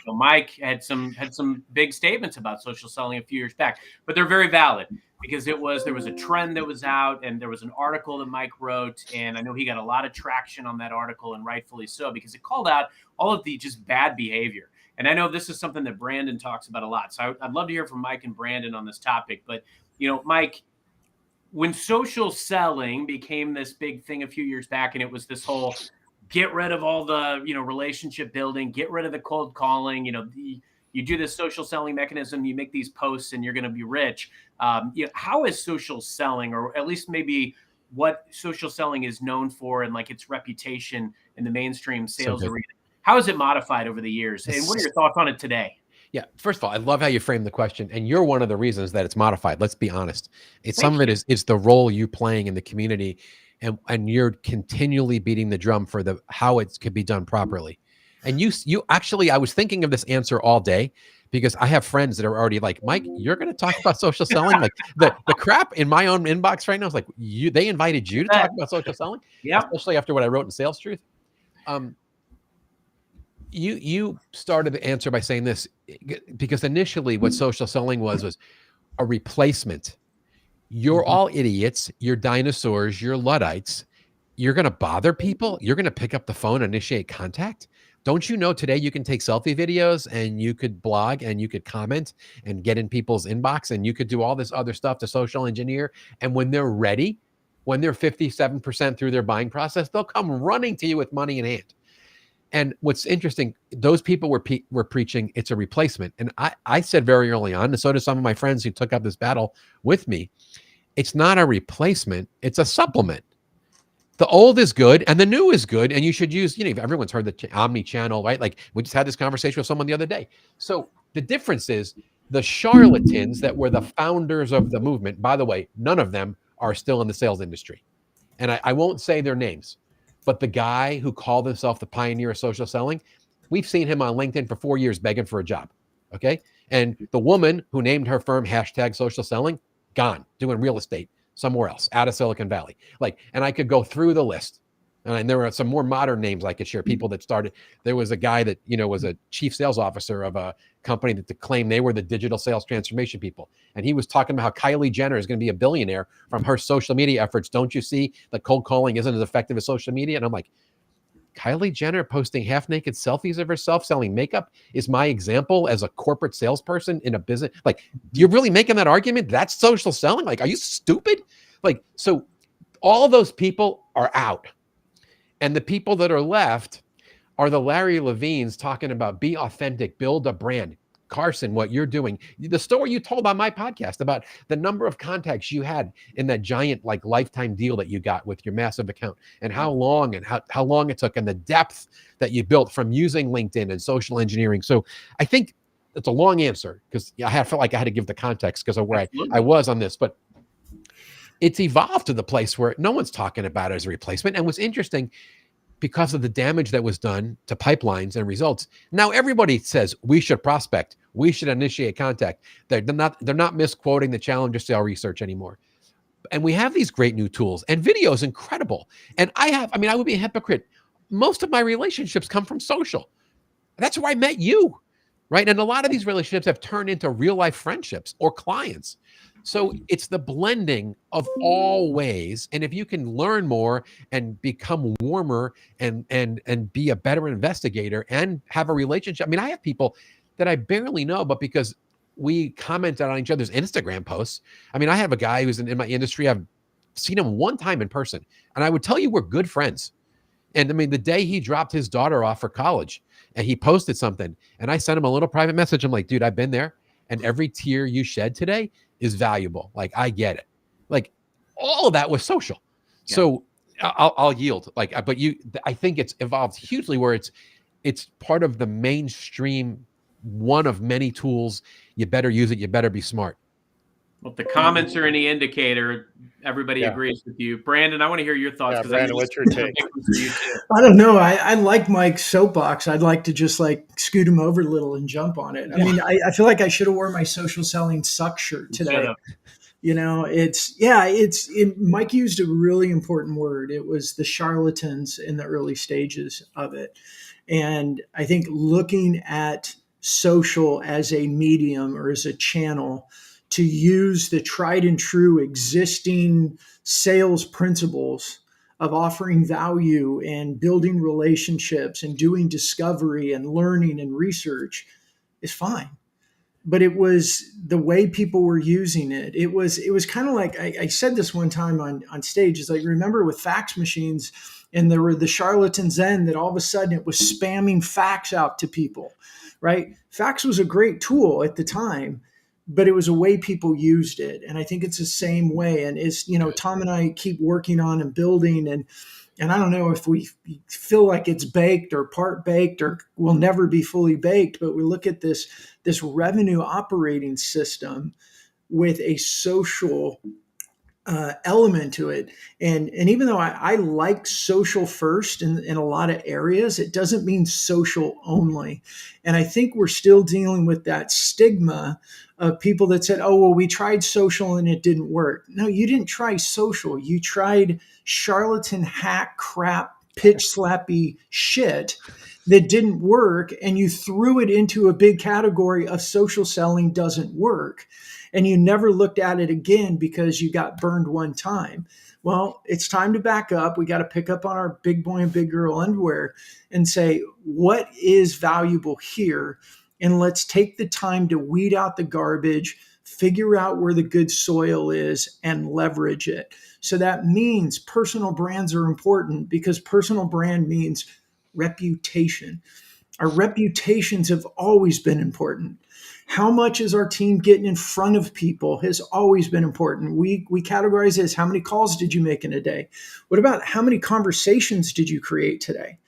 Mike had some big statements about social selling a few years back, but they're very valid because there was a trend that was out and there was an article that Mike wrote. And I know he got a lot of traction on that article, and rightfully so, because it called out all of the just bad behavior. And I know this is something that Brandon talks about a lot. So I'd love to hear from Mike and Brandon on this topic. But, Mike, when social selling became this big thing a few years back, and it was this whole get rid of all the, relationship building, get rid of the cold calling, you do this social selling mechanism, you make these posts and you're going to be rich. How is social selling, or at least maybe what social selling is known for and its reputation in the mainstream sales arena? How is it modified over the years? And what are your thoughts on it today? Yeah. First of all, I love how you frame the question, and you're one of the reasons that it's modified. Let's be honest. Some of it is the role you're playing in the community, and you're continually beating the drum for how it could be done properly. And you actually, I was thinking of this answer all day because I have friends that are already like, Mike, you're going to talk about social selling? The crap in my own inbox right now is they invited you to talk about social selling? Yeah. Especially after what I wrote in Sales Truth. You started the answer by saying this because initially what social selling was a replacement. You're all idiots. You're dinosaurs. You're Luddites. You're going to bother people. You're going to pick up the phone and initiate contact. Don't you know today you can take selfie videos and you could blog and you could comment and get in people's inbox and you could do all this other stuff to social engineer. And when they're ready, when they're 57% through their buying process, they'll come running to you with money in hand. And what's interesting, those people were preaching it's a replacement. And I said very early on, and so did some of my friends who took up this battle with me, it's not a replacement, it's a supplement. The old is good and the new is good. And you should use, everyone's heard the omni-channel, right? We just had this conversation with someone the other day. So the difference is the charlatans that were the founders of the movement, by the way, none of them are still in the sales industry. And I won't say their names. But the guy who called himself the pioneer of social selling, we've seen him on LinkedIn for 4 years begging for a job. Okay. And the woman who named her firm #social selling, gone, doing real estate. somewhere else out of Silicon Valley. Like, and I could go through the list. And there are some more modern names I could share. People that started. There was a guy that was a chief sales officer of a company that claimed they were the digital sales transformation people, and he was talking about how Kylie Jenner is going to be a billionaire from her social media efforts. Don't you see that cold calling isn't as effective as social media? And I'm like, Kylie Jenner posting half-naked selfies of herself selling makeup is my example as a corporate salesperson in a business. Like, you're really making that argument? That's social selling? Like, are you stupid? Like, so all of those people are out. And the people that are left are the Larry Levines talking about be authentic, build a brand. Carson, what you're doing, the story you told on my podcast about the number of contacts you had in that giant like lifetime deal that you got with your massive account, and how long it took, and the depth that you built from using LinkedIn and social engineering. So I think it's a long answer because I felt like I had to give the context because of where I was on this, but it's evolved to the place where no one's talking about it as a replacement. And what's interesting, because of the damage that was done to pipelines and results, now everybody says we should prospect, we should initiate contact. They're not misquoting the Challenger Sale research anymore. And we have these great new tools, and video is incredible. And I would be a hypocrite. Most of my relationships come from social. That's where I met you, right? And a lot of these relationships have turned into real life friendships or clients. So it's the blending of all ways. And if you can learn more and become warmer and be a better investigator and have a relationship. I mean, I have people that I barely know, but because we commented on each other's Instagram posts. I mean, I have a guy who's in my industry. I've seen him one time in person, and I would tell you we're good friends. And I mean, the day he dropped his daughter off for college and he posted something, and I sent him a little private message. I'm like, dude, I've been there, and every tear you shed today is valuable. Like, I get it. Like, all of that was social. Yeah. So I'll yield. Like, but I think it's evolved hugely where it's part of the mainstream, one of many tools. You better use it. You better be smart. Well, if the comments are any indicator, everybody agrees with you. Brandon, I want to hear your thoughts. Yeah, Brandon, what's your take? I don't know. I like Mike's soapbox. I'd like to just like scoot him over a little and jump on it. I mean, I feel like I should have worn my social selling suck shirt today. Mike used a really important word. It was the charlatans in the early stages of it. And I think looking at social as a medium or as a channel to use the tried and true existing sales principles of offering value and building relationships and doing discovery and learning and research is fine. But it was the way people were using it. It was kind of like, I said this one time on stage. It's like, remember with fax machines, and there were the charlatans then that all of a sudden it was spamming fax out to people, right? Fax was a great tool at the time, but it was a way people used it. And I think it's the same way. And it's, Tom and I keep working on and building, and I don't know if we feel like it's baked or part baked or will never be fully baked, but we look at this revenue operating system with a social element to it. And even though I like social first in a lot of areas, it doesn't mean social only. And I think we're still dealing with that stigma of people that said, oh, well, we tried social and it didn't work. No, you didn't try social. You tried charlatan hack crap, pitch slappy shit that didn't work. And you threw it into a big category of social selling doesn't work. And you never looked at it again because you got burned one time. Well, it's time to back up. We got to pick up on our big boy and big girl underwear and say, what is valuable here? And let's take the time to weed out the garbage, figure out where the good soil is, and leverage it. So that means personal brands are important because personal brand means reputation. Our reputations have always been important. How much is our team getting in front of people has always been important. We categorize it as how many calls did you make in a day? What about how many conversations did you create today?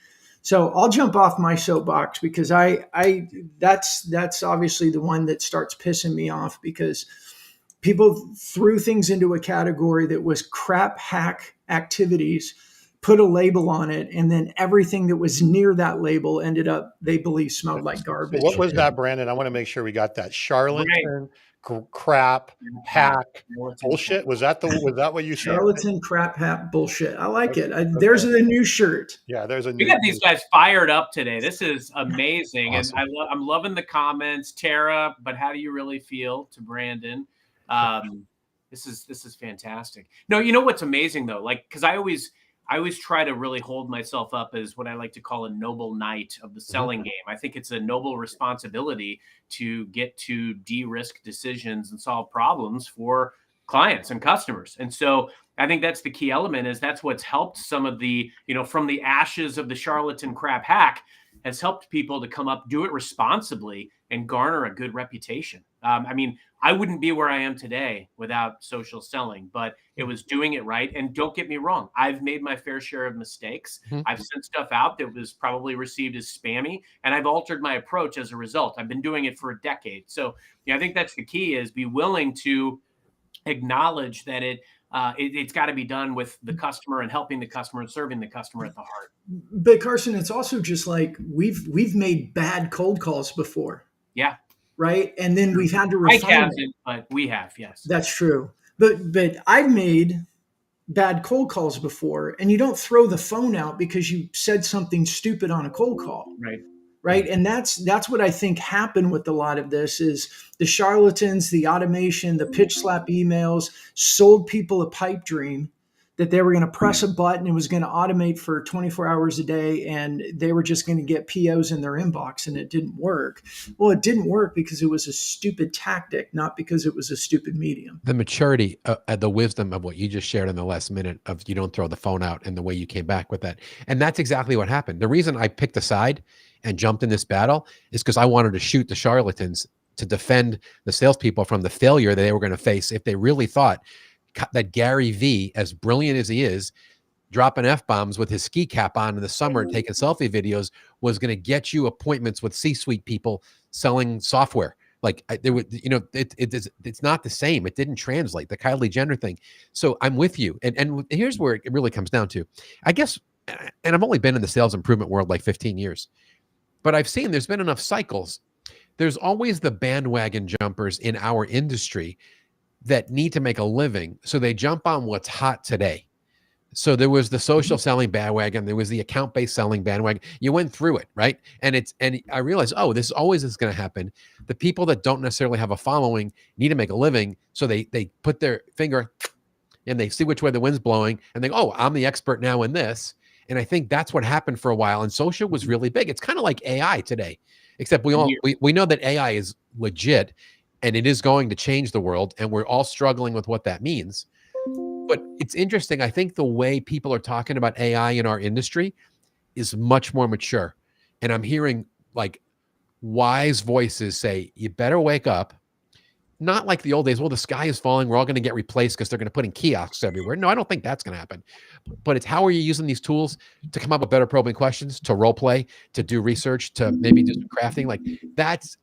So I'll jump off my soapbox because that's obviously the one that starts pissing me off because people threw things into a category that was crap hack activities, put a label on it, and then everything that was near that label ended up, they believe, smelled like garbage. What was that, Brandon? I want to make sure we got that. Charlatan crap, hack, Charlatan bullshit. Was that what you said? Charlatan crap hat bullshit. I like it. There's Okay. a new shirt. Yeah, there's a We new. got these guys fired up today. This is amazing, Awesome. and I'm loving the comments, Tara. But how do you really feel? To Brandon, this is fantastic. No, you know what's amazing though, like because I always try to really hold myself up as what I like to call a noble knight of the selling game. I think it's a noble responsibility to get to de-risk decisions and solve problems for clients and customers. And so I think that's the key element, is that's what's helped some of the, from the ashes of the charlatan crap hack, has helped people to come up, do it responsibly, and garner a good reputation. I mean, I wouldn't be where I am today without social selling, but it was doing it right. And don't get me wrong, I've made my fair share of mistakes. I've sent stuff out that was probably received as spammy, and I've altered my approach as a result. I've been doing it for a decade. So I think that's the key, is be willing to acknowledge that it's got to be done with the customer and helping the customer and serving the customer at the heart. But Carson, it's also just like we've made bad cold calls before. Yeah. Right. And then we've had to Mike refine hasn't, it. but we have, yes. That's true. But I've made bad cold calls before, and you don't throw the phone out because you said something stupid on a cold call. Right. And that's what I think happened with a lot of this, is the charlatans, the automation, the pitch slap emails sold people a pipe dream that they were going to press a button. It was going to automate for 24 hours a day, and they were just going to get POs in their inbox, and it didn't work. Well, it didn't work because it was a stupid tactic, not because it was a stupid medium. The maturity, the wisdom of what you just shared in the last minute of you don't throw the phone out, and the way you came back with that. And that's exactly what happened. The reason I picked a side and jumped in this battle is because I wanted to shoot the charlatans to defend the salespeople from the failure that they were going to face if they really thought that Gary V, as brilliant as he is, dropping F-bombs with his ski cap on in the summer and taking selfie videos, was going to get you appointments with C-suite people selling software. Like there would, it's not the same. It didn't translate, the Kylie Jenner thing. So I'm with you. And here's where it really comes down to, I guess, and I've only been in the sales improvement world like 15 years, but I've seen there's been enough cycles. There's always the bandwagon jumpers in our industry that need to make a living. So they jump on what's hot today. So there was the social selling bandwagon. There was the account-based selling bandwagon. You went through it, right? And I realized, this always is going to happen. The people that don't necessarily have a following need to make a living. So they put their finger and they see which way the wind's blowing and they go, I'm the expert now in this. And I think that's what happened for a while. And social was really big. It's kind of like AI today, except we know that AI is legit and it is going to change the world. And we're all struggling with what that means. But it's interesting. I think the way people are talking about AI in our industry is much more mature. And I'm hearing like wise voices say, you better wake up. Not like the old days, well, the sky is falling, we're all going to get replaced because they're going to put in kiosks everywhere. No, I don't think that's going to happen. But it's how are you using these tools to come up with better probing questions, to role play, to do research, to maybe do some crafting. Like that's,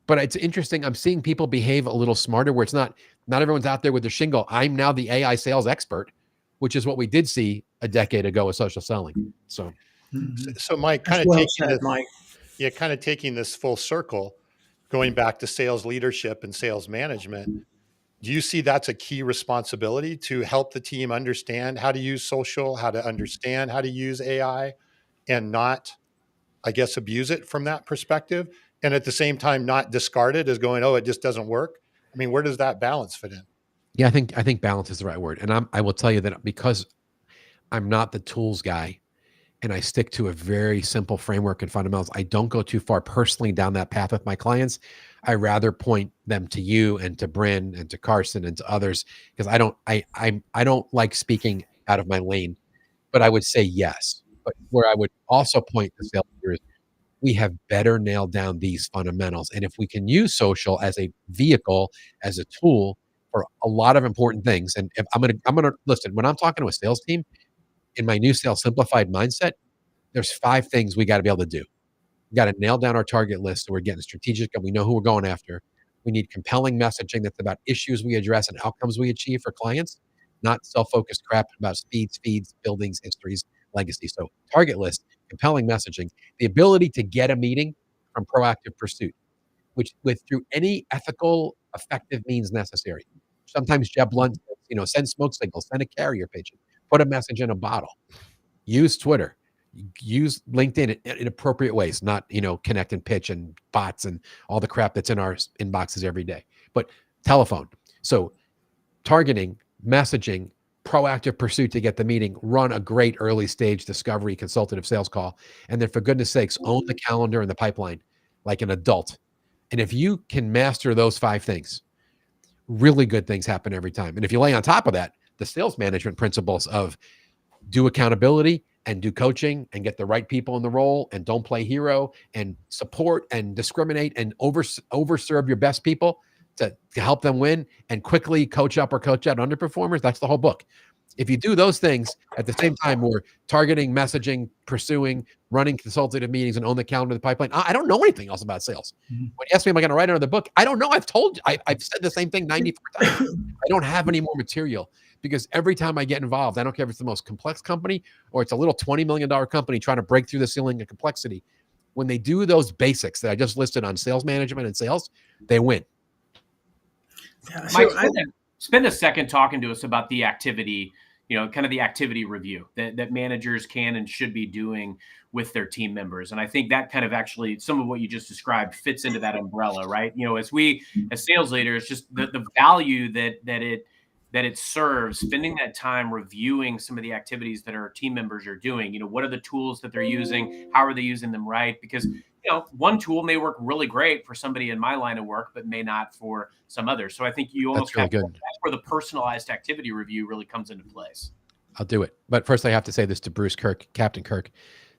but it's interesting. I'm seeing people behave a little smarter where it's not everyone's out there with their shingle. I'm now the AI sales expert, which is what we did see a decade ago with social selling. So Mike, kind of taking this full circle, going back to sales leadership and sales management, do you see that's a key responsibility to help the team understand how to use social, how to understand how to use AI and not, I guess, abuse it from that perspective? And at the same time, not discard it as going, it just doesn't work. I mean, where does that balance fit in? Yeah, I think balance is the right word. And I will tell you that because I'm not the tools guy, and I stick to a very simple framework and fundamentals, I don't go too far personally down that path with my clients. I rather point them to you and to Bryn and to Carson and to others, because I don't like speaking out of my lane, but I would say yes. But where I would also point to sales leaders, we have better nailed down these fundamentals. And if we can use social as a vehicle, as a tool for a lot of important things, and if I'm gonna listen, when I'm talking to a sales team, in my new sales simplified mindset, there's 5 things we got to be able to do. We got to nail down our target list so we're getting strategic and we know who we're going after. We need compelling messaging that's about issues we address and outcomes we achieve for clients, not self-focused crap about speeds, buildings, histories, legacy. So target list, compelling messaging, the ability to get a meeting from proactive pursuit, which through any ethical Effective means necessary. Sometimes Jeb Blunt says, send smoke signals, send a carrier pigeon, put a message in a bottle, use Twitter, use LinkedIn in appropriate ways, not, connect and pitch and bots and all the crap that's in our inboxes every day, but telephone. So targeting, messaging, proactive pursuit to get the meeting, run a great early stage discovery consultative sales call. And then for goodness sakes, own the calendar and the pipeline like an adult. And if you can master those 5 things, really good things happen every time. And if you lay on top of that, the sales management principles of do accountability and do coaching and get the right people in the role and don't play hero and support and discriminate and overserve your best people to help them win and quickly coach up or coach out underperformers, that's the whole book. If you do those things at the same time, we're targeting, messaging, pursuing, running consultative meetings, and own the calendar of the pipeline. I don't know anything else about sales. When you ask me, am I going to write another book? I don't know. I've told you. I've said the same thing 94 times. I don't have any more material because every time I get involved, I don't care if it's the most complex company or it's a little $20 million company trying to break through the ceiling of complexity. When they do those basics that I just listed on sales management and sales, they win. Yeah, Mike, spend a second talking to us about the activity, kind of the activity review that managers can and should be doing with their team members. And I think that kind of actually some of what you just described fits into that umbrella, right? As sales leaders, just the value that it serves, spending that time reviewing some of the activities that our team members are doing. What are the tools that they're using? How are they using them right? Because one tool may work really great for somebody in my line of work, but may not for some others. So I think you almost that's where the personalized activity review really comes into place. I'll do it. But first I have to say this to Bruce Kirk, Captain Kirk.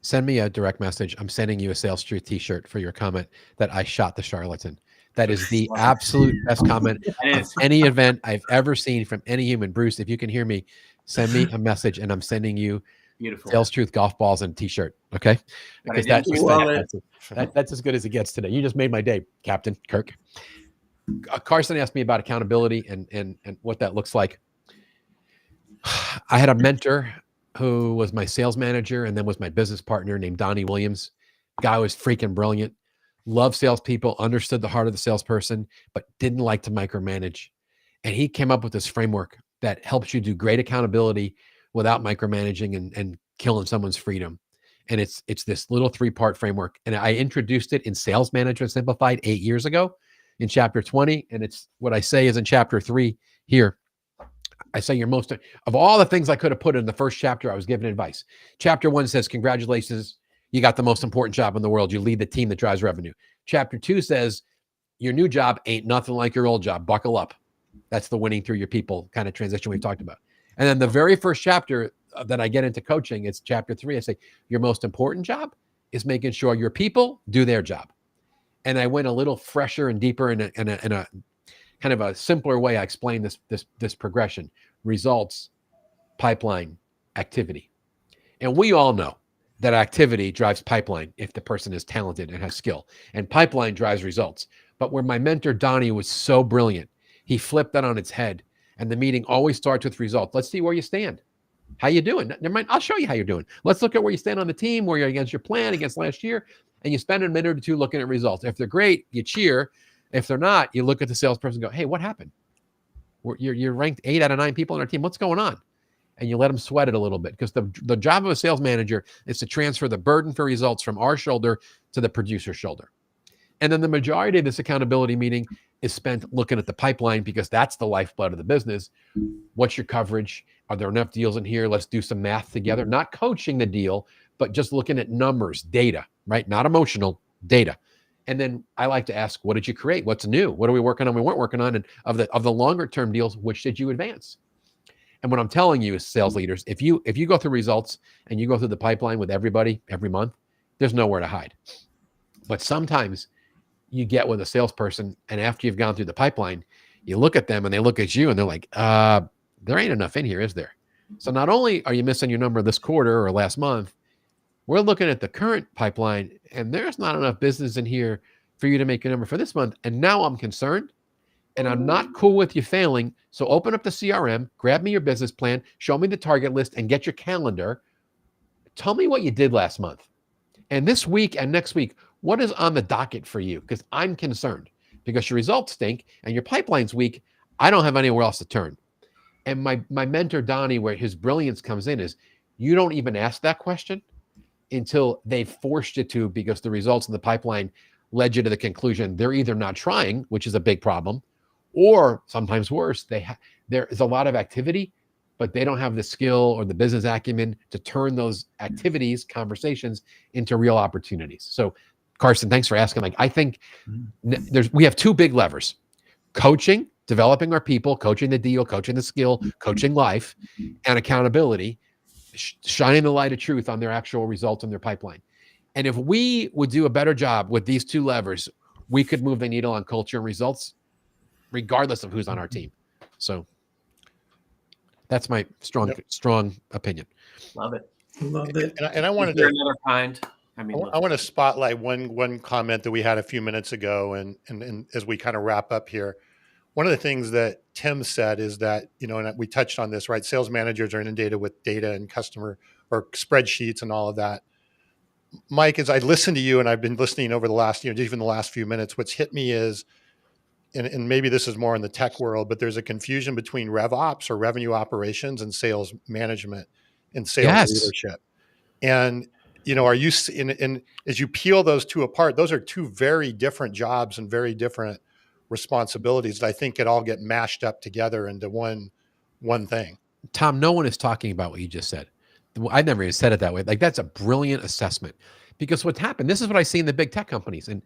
Send me a direct message. I'm sending you a Sales Truth t-shirt for your comment that I shot the charlatan. That is the absolute best comment of any event I've ever seen from any human. Bruce, if you can hear me, send me a message and I'm sending you beautiful Sales Truth golf balls and t-shirt. Okay. Because that's as good as it gets today. You just made my day, Captain Kirk. Carson asked me about accountability and what that looks like. I had a mentor who was my sales manager and then was my business partner named Donnie Williams. Guy was freaking brilliant. Loved salespeople, understood the heart of the salesperson, but didn't like to micromanage. And he came up with this framework that helps you do great accountability without micromanaging and killing someone's freedom. And it's this little 3-part framework. And I introduced it in Sales Management Simplified 8 years ago in chapter 20. And it's what I say is in chapter 3 here. I say of all the things I could have put in the first chapter, I was given advice. Chapter 1 says, congratulations, you got the most important job in the world. You lead the team that drives revenue. Chapter 2 says, your new job ain't nothing like your old job. Buckle up. That's the winning through your people kind of transition we've talked about. And then the very first chapter that I get into coaching, it's chapter 3. I say, your most important job is making sure your people do their job. And I went a little fresher and deeper in a kind of a simpler way. I explain this progression: results, pipeline, activity. And we all know that activity drives pipeline if the person is talented and has skill, and pipeline drives results. But where my mentor Donnie was so brilliant, he flipped that on its head, and the meeting always starts with results. Let's see where you stand. How you doing? Never mind, I'll show you how you're doing. Let's look at where you stand on the team, where you're against your plan, against last year, and you spend a minute or two looking at results. If they're great, you cheer. If they're not, you look at the salesperson and go, hey, what happened? You're ranked 8 out of 9 people on our team. What's going on? And you let them sweat it a little bit, because the job of a sales manager is to transfer the burden for results from our shoulder to the producer's shoulder. And then the majority of this accountability meeting is spent looking at the pipeline, because that's the lifeblood of the business. What's your coverage? Are there enough deals in here? Let's do some math together. Not coaching the deal, but just looking at numbers, data, right? Not emotional, data. And then I like to ask, what did you create? What's new? What are we working on? We weren't working on. And of the longer term deals, which did you advance? And what I'm telling you is, sales leaders, if you go through results and you go through the pipeline with everybody every month, there's nowhere to hide. But sometimes you get with a salesperson, and after you've gone through the pipeline, you look at them and they look at you and they're like, there ain't enough in here, is there? So not only are you missing your number this quarter or last month, we're looking at the current pipeline and there's not enough business in here for you to make a number for this month. And now I'm concerned, and I'm not cool with you failing. So open up the CRM, grab me your business plan, show me the target list, and get your calendar. Tell me what you did last month. And this week and next week, what is on the docket for you? Because I'm concerned. because your results stink and your pipeline's weak. I don't have anywhere else to turn. And my mentor, Donnie, where his brilliance comes in is you don't even ask that question until they've forced you to, because the results in the pipeline led you to the conclusion they're either not trying, which is a big problem, or sometimes worse, there is a lot of activity, but they don't have the skill or the business acumen to turn those activities, conversations into real opportunities. So, Carson, thanks for asking. Like, I think we have two big levers: coaching, developing our people, coaching the deal, coaching the skill, coaching life, and accountability, shining the light of truth on their actual results in their pipeline. And if we would do a better job with these two levers, we could move the needle on culture and results, regardless of who's on our team. So that's my strong opinion. Love it. Love it. And I wanted to another kind. I want to spotlight one comment that we had a few minutes ago, and as we kind of wrap up here, one of the things that Tim said is that, and we touched on this, right? Sales managers are inundated with data and customer or spreadsheets and all of that. Mike, as I listen to you, and I've been listening over the last, even the last few minutes, what's hit me is, and maybe this is more in the tech world, but there's a confusion between rev ops or revenue operations and sales management and sales leadership. And, are you, and as you peel those two apart, those are two very different jobs and very different responsibilities that I think could all get mashed up together into one thing. Tom, no one is talking about what you just said. I never even said it that way. Like, that's a brilliant assessment, because what's happened, this is what I see in the big tech companies. And,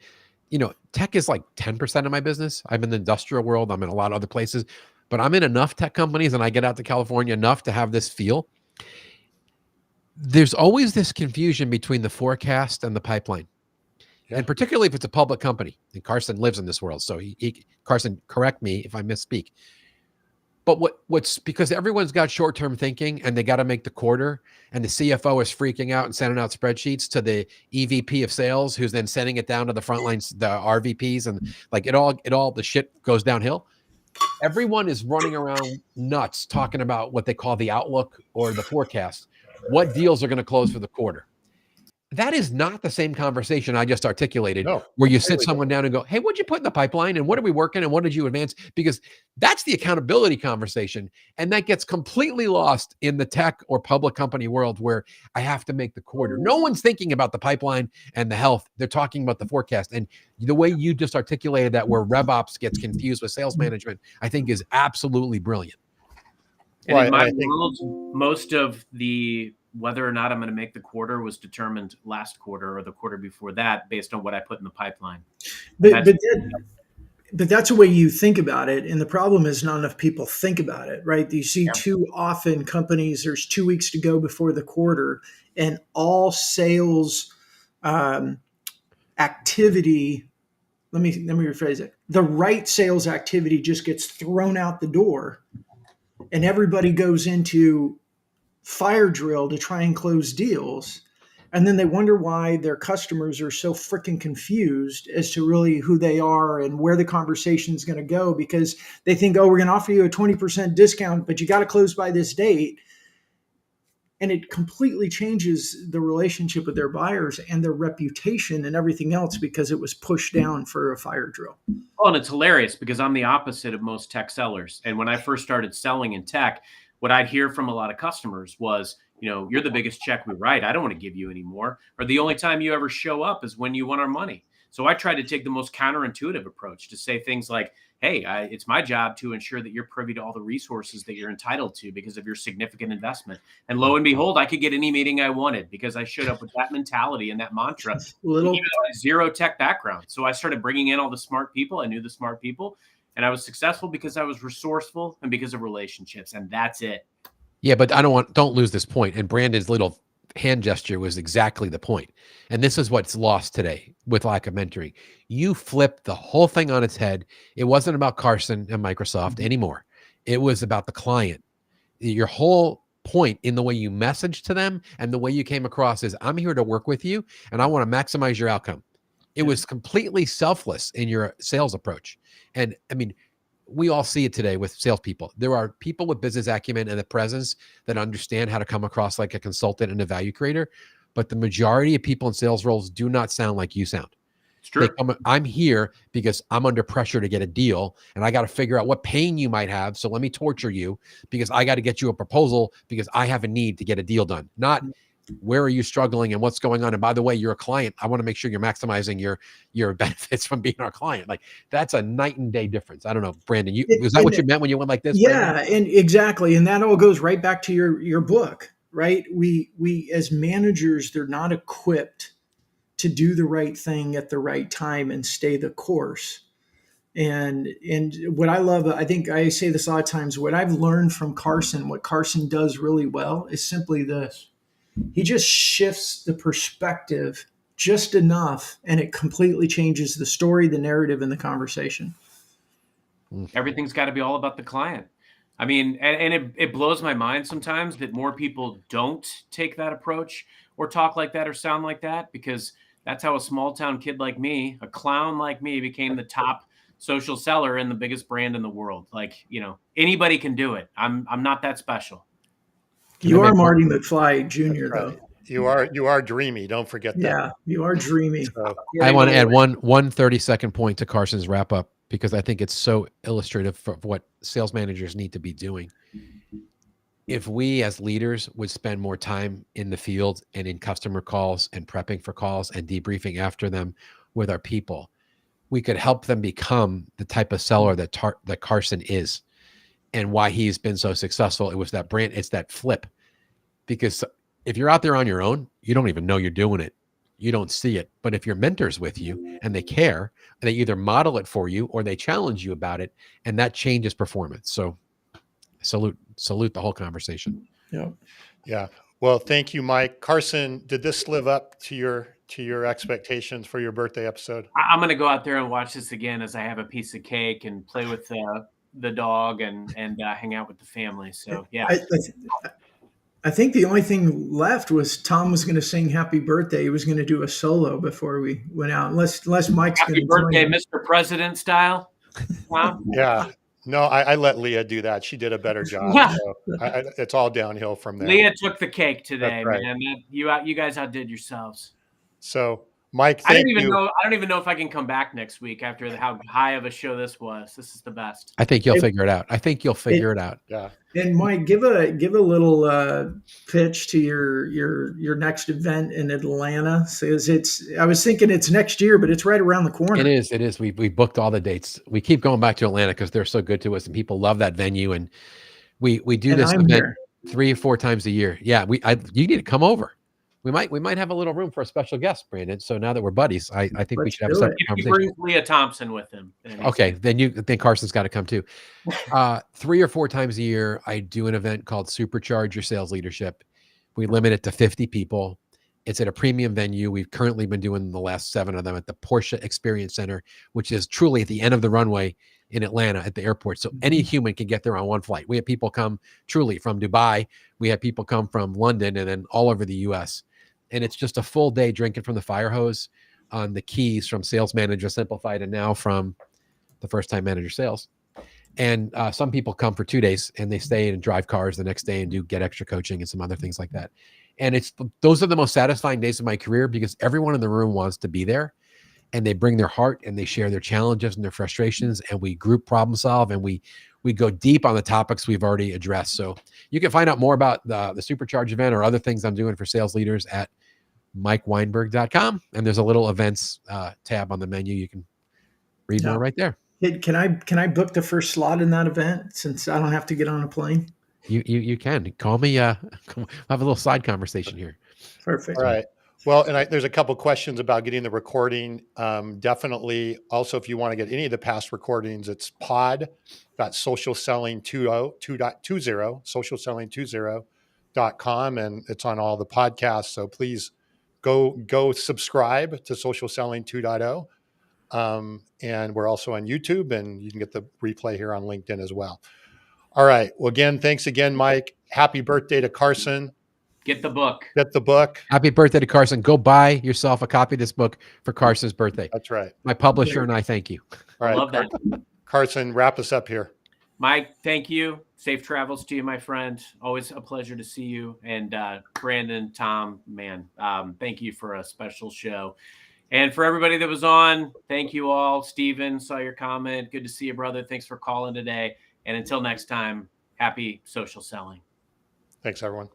tech is like 10% of my business. I'm in the industrial world. I'm in a lot of other places, but I'm in enough tech companies, and I get out to California enough to have this feel. There's always this confusion between the forecast and the pipeline. Yeah. And particularly if it's a public company, and Carson lives in this world. So Carson, correct me if I misspeak. But what's because everyone's got short-term thinking, and they got to make the quarter, and the CFO is freaking out and sending out spreadsheets to the EVP of sales, who's then sending it down to the front lines, the RVPs, and like it all the shit goes downhill. Everyone is running around nuts talking about what they call the outlook or the forecast. What deals are going to close for the quarter? That is not the same conversation I just articulated, where you sit someone down and go, hey, what'd you put in the pipeline, and what are we working, and what did you advance? Because that's the accountability conversation. And that gets completely lost in the tech or public company world, where I have to make the quarter. No one's thinking about the pipeline and the health. They're talking about the forecast. And the way you just articulated that, where RevOps gets confused with sales management, I think is absolutely brilliant. And in my world, most of the whether or not I'm going to make the quarter was determined last quarter or the quarter before that based on what I put in the pipeline. But that's the way you think about it. And the problem is not enough people think about it, right? You see too often companies, there's 2 weeks to go before the quarter, and all sales activity, let me rephrase it. The right sales activity just gets thrown out the door, and everybody goes into fire drill to try and close deals. And then they wonder why their customers are so freaking confused as to really who they are and where the conversation is going to go, because they think, oh, we're going to offer you a 20% discount, but you got to close by this date. And it completely changes the relationship with their buyers and their reputation and everything else, because it was pushed down for a fire drill. Oh, and it's hilarious because I'm the opposite of most tech sellers. And when I first started selling in tech, what I'd hear from a lot of customers was, you're the biggest check we write. I don't want to give you any more. Or the only time you ever show up is when you want our money. So I try to take the most counterintuitive approach to say things like, hey, it's my job to ensure that you're privy to all the resources that you're entitled to because of your significant investment. And lo and behold, I could get any meeting I wanted because I showed up with that mentality and that mantra, even a zero tech background. So I started bringing in all the smart people. I knew the smart people. And I was successful because I was resourceful and because of relationships. And that's it. Yeah, but don't lose this point. And Brandon's little hand gesture was exactly the point. And this is what's lost today with lack of mentoring. You flipped the whole thing on its head. It wasn't about Carson and Microsoft anymore. It was about the client. Your whole point in the way you message to them and the way you came across is, I'm here to work with you and I want to maximize your outcome. It was completely selfless in your sales approach. And I mean, we all see it today with salespeople. There are people with business acumen and the presence that understand how to come across like a consultant and a value creator. But the majority of people in sales roles do not sound like you sound. It's true. I'm here because I'm under pressure to get a deal, and I got to figure out what pain you might have. So let me torture you because I got to get you a proposal because I have a need to get a deal done. Not where are you struggling and what's going on. And by the way, you're a client. I want to make sure you're maximizing your benefits from being our client. Like that's a night and day difference. I don't know, Brandon. Was that what you meant when you went like this? Yeah, Brandon? and exactly, and that all goes right back to your book, right? We as managers, they're not equipped to do the right thing at the right time and stay the course. And what I love, I think I say this a lot of times, what I've learned from Carson, what Carson does really well is simply this. He just shifts the perspective just enough and it completely changes the story, the narrative, and the conversation. Everything's got to be all about the client. I mean, and it blows my mind sometimes that more people don't take that approach or talk like that or sound like that, because that's how a small town kid like me, a clown like me, became the top social seller and the biggest brand in the world. Like, anybody can do it. I'm not that special. You are Marty McFly Jr. Right. though. You are dreamy. Don't forget that. Yeah, you are dreamy. So, I want to add one 30-second point to Carson's wrap up because I think it's so illustrative for what sales managers need to be doing. If we as leaders would spend more time in the field and in customer calls and prepping for calls and debriefing after them with our people, we could help them become the type of seller that Carson is and why he's been so successful. It was that brand. It's that flip. Because if you're out there on your own, you don't even know you're doing it. You don't see it. But if your mentor's with you and they care, and they either model it for you or they challenge you about it, and that changes performance. So salute the whole conversation. Yeah. Well, thank you, Mike. Carson, did this live up to your expectations for your birthday episode? I'm going to go out there and watch this again as I have a piece of cake and play with the dog and hang out with the family. So, yeah. I think the only thing left was Tom was going to sing happy birthday. He was going to do a solo before we went out, unless Mike's going to happy birthday, Mr. President style. Wow. Yeah. No, I let Leah do that. She did a better job. So it's all downhill from there. Leah took the cake today, right. man. You guys outdid yourselves. So, Mike, thank you. I don't even know if I can come back next week after how high of a show this was. This is the best. I think you'll figure it out. Yeah. And Mike, give a little pitch to your next event in Atlanta. I was thinking it's next year, but it's right around the corner. It is. We booked all the dates. We keep going back to Atlanta because they're so good to us and people love that venue. And we do this event 3 or 4 times a year. Yeah, you need to come over. We might have a little room for a special guest, Brandon. So now that we're buddies, I think we should have a separate conversation. He brings Leah Thompson with him. Okay, then Carson's got to come too. 3 or 4 times a year, I do an event called Supercharge Your Sales Leadership. We limit it to 50 people. It's at a premium venue. We've currently been doing the last 7 of them at the Porsche Experience Center, which is truly at the end of the runway in Atlanta at the airport. So any human can get there on one flight. We have people come truly from Dubai. We have people come from London and then all over the US. And it's just a full day drinking from the fire hose on the keys from Sales Manager Simplified and now from the First Time Manager Sales. And some people come for 2 days and they stay and drive cars the next day and get extra coaching and some other things like that. And those are the most satisfying days of my career because everyone in the room wants to be there and they bring their heart and they share their challenges and their frustrations and we group problem solve and we go deep on the topics we've already addressed. So you can find out more about the Supercharge event or other things I'm doing for sales leaders at MikeWeinberg.com. And there's a little events tab on the menu. You can read more right there. Hey, can I book the first slot in that event since I don't have to get on a plane? You can call me. Have a little side conversation here. Perfect. All right. Well, and there's a couple questions about getting the recording. Definitely. Also, if you want to get any of the past recordings, it's pod.socialselling20, socialselling20.com, and it's on all the podcasts. So please go subscribe to Social Selling 2.0. And we're also on YouTube, and you can get the replay here on LinkedIn as well. All right. Well, again, thanks again, Mike. Happy birthday to Carson. Get the book. Happy birthday to Carson. Go buy yourself a copy of this book for Carson's birthday. That's right. My publisher and I thank you. All right. Love that. Carson, wrap us up here. Mike, thank you. Safe travels to you, my friend. Always a pleasure to see you. And Brandon, Tom, man, thank you for a special show. And for everybody that was on, thank you all. Steven, saw your comment. Good to see you, brother. Thanks for calling today. And until next time, happy social selling. Thanks, everyone.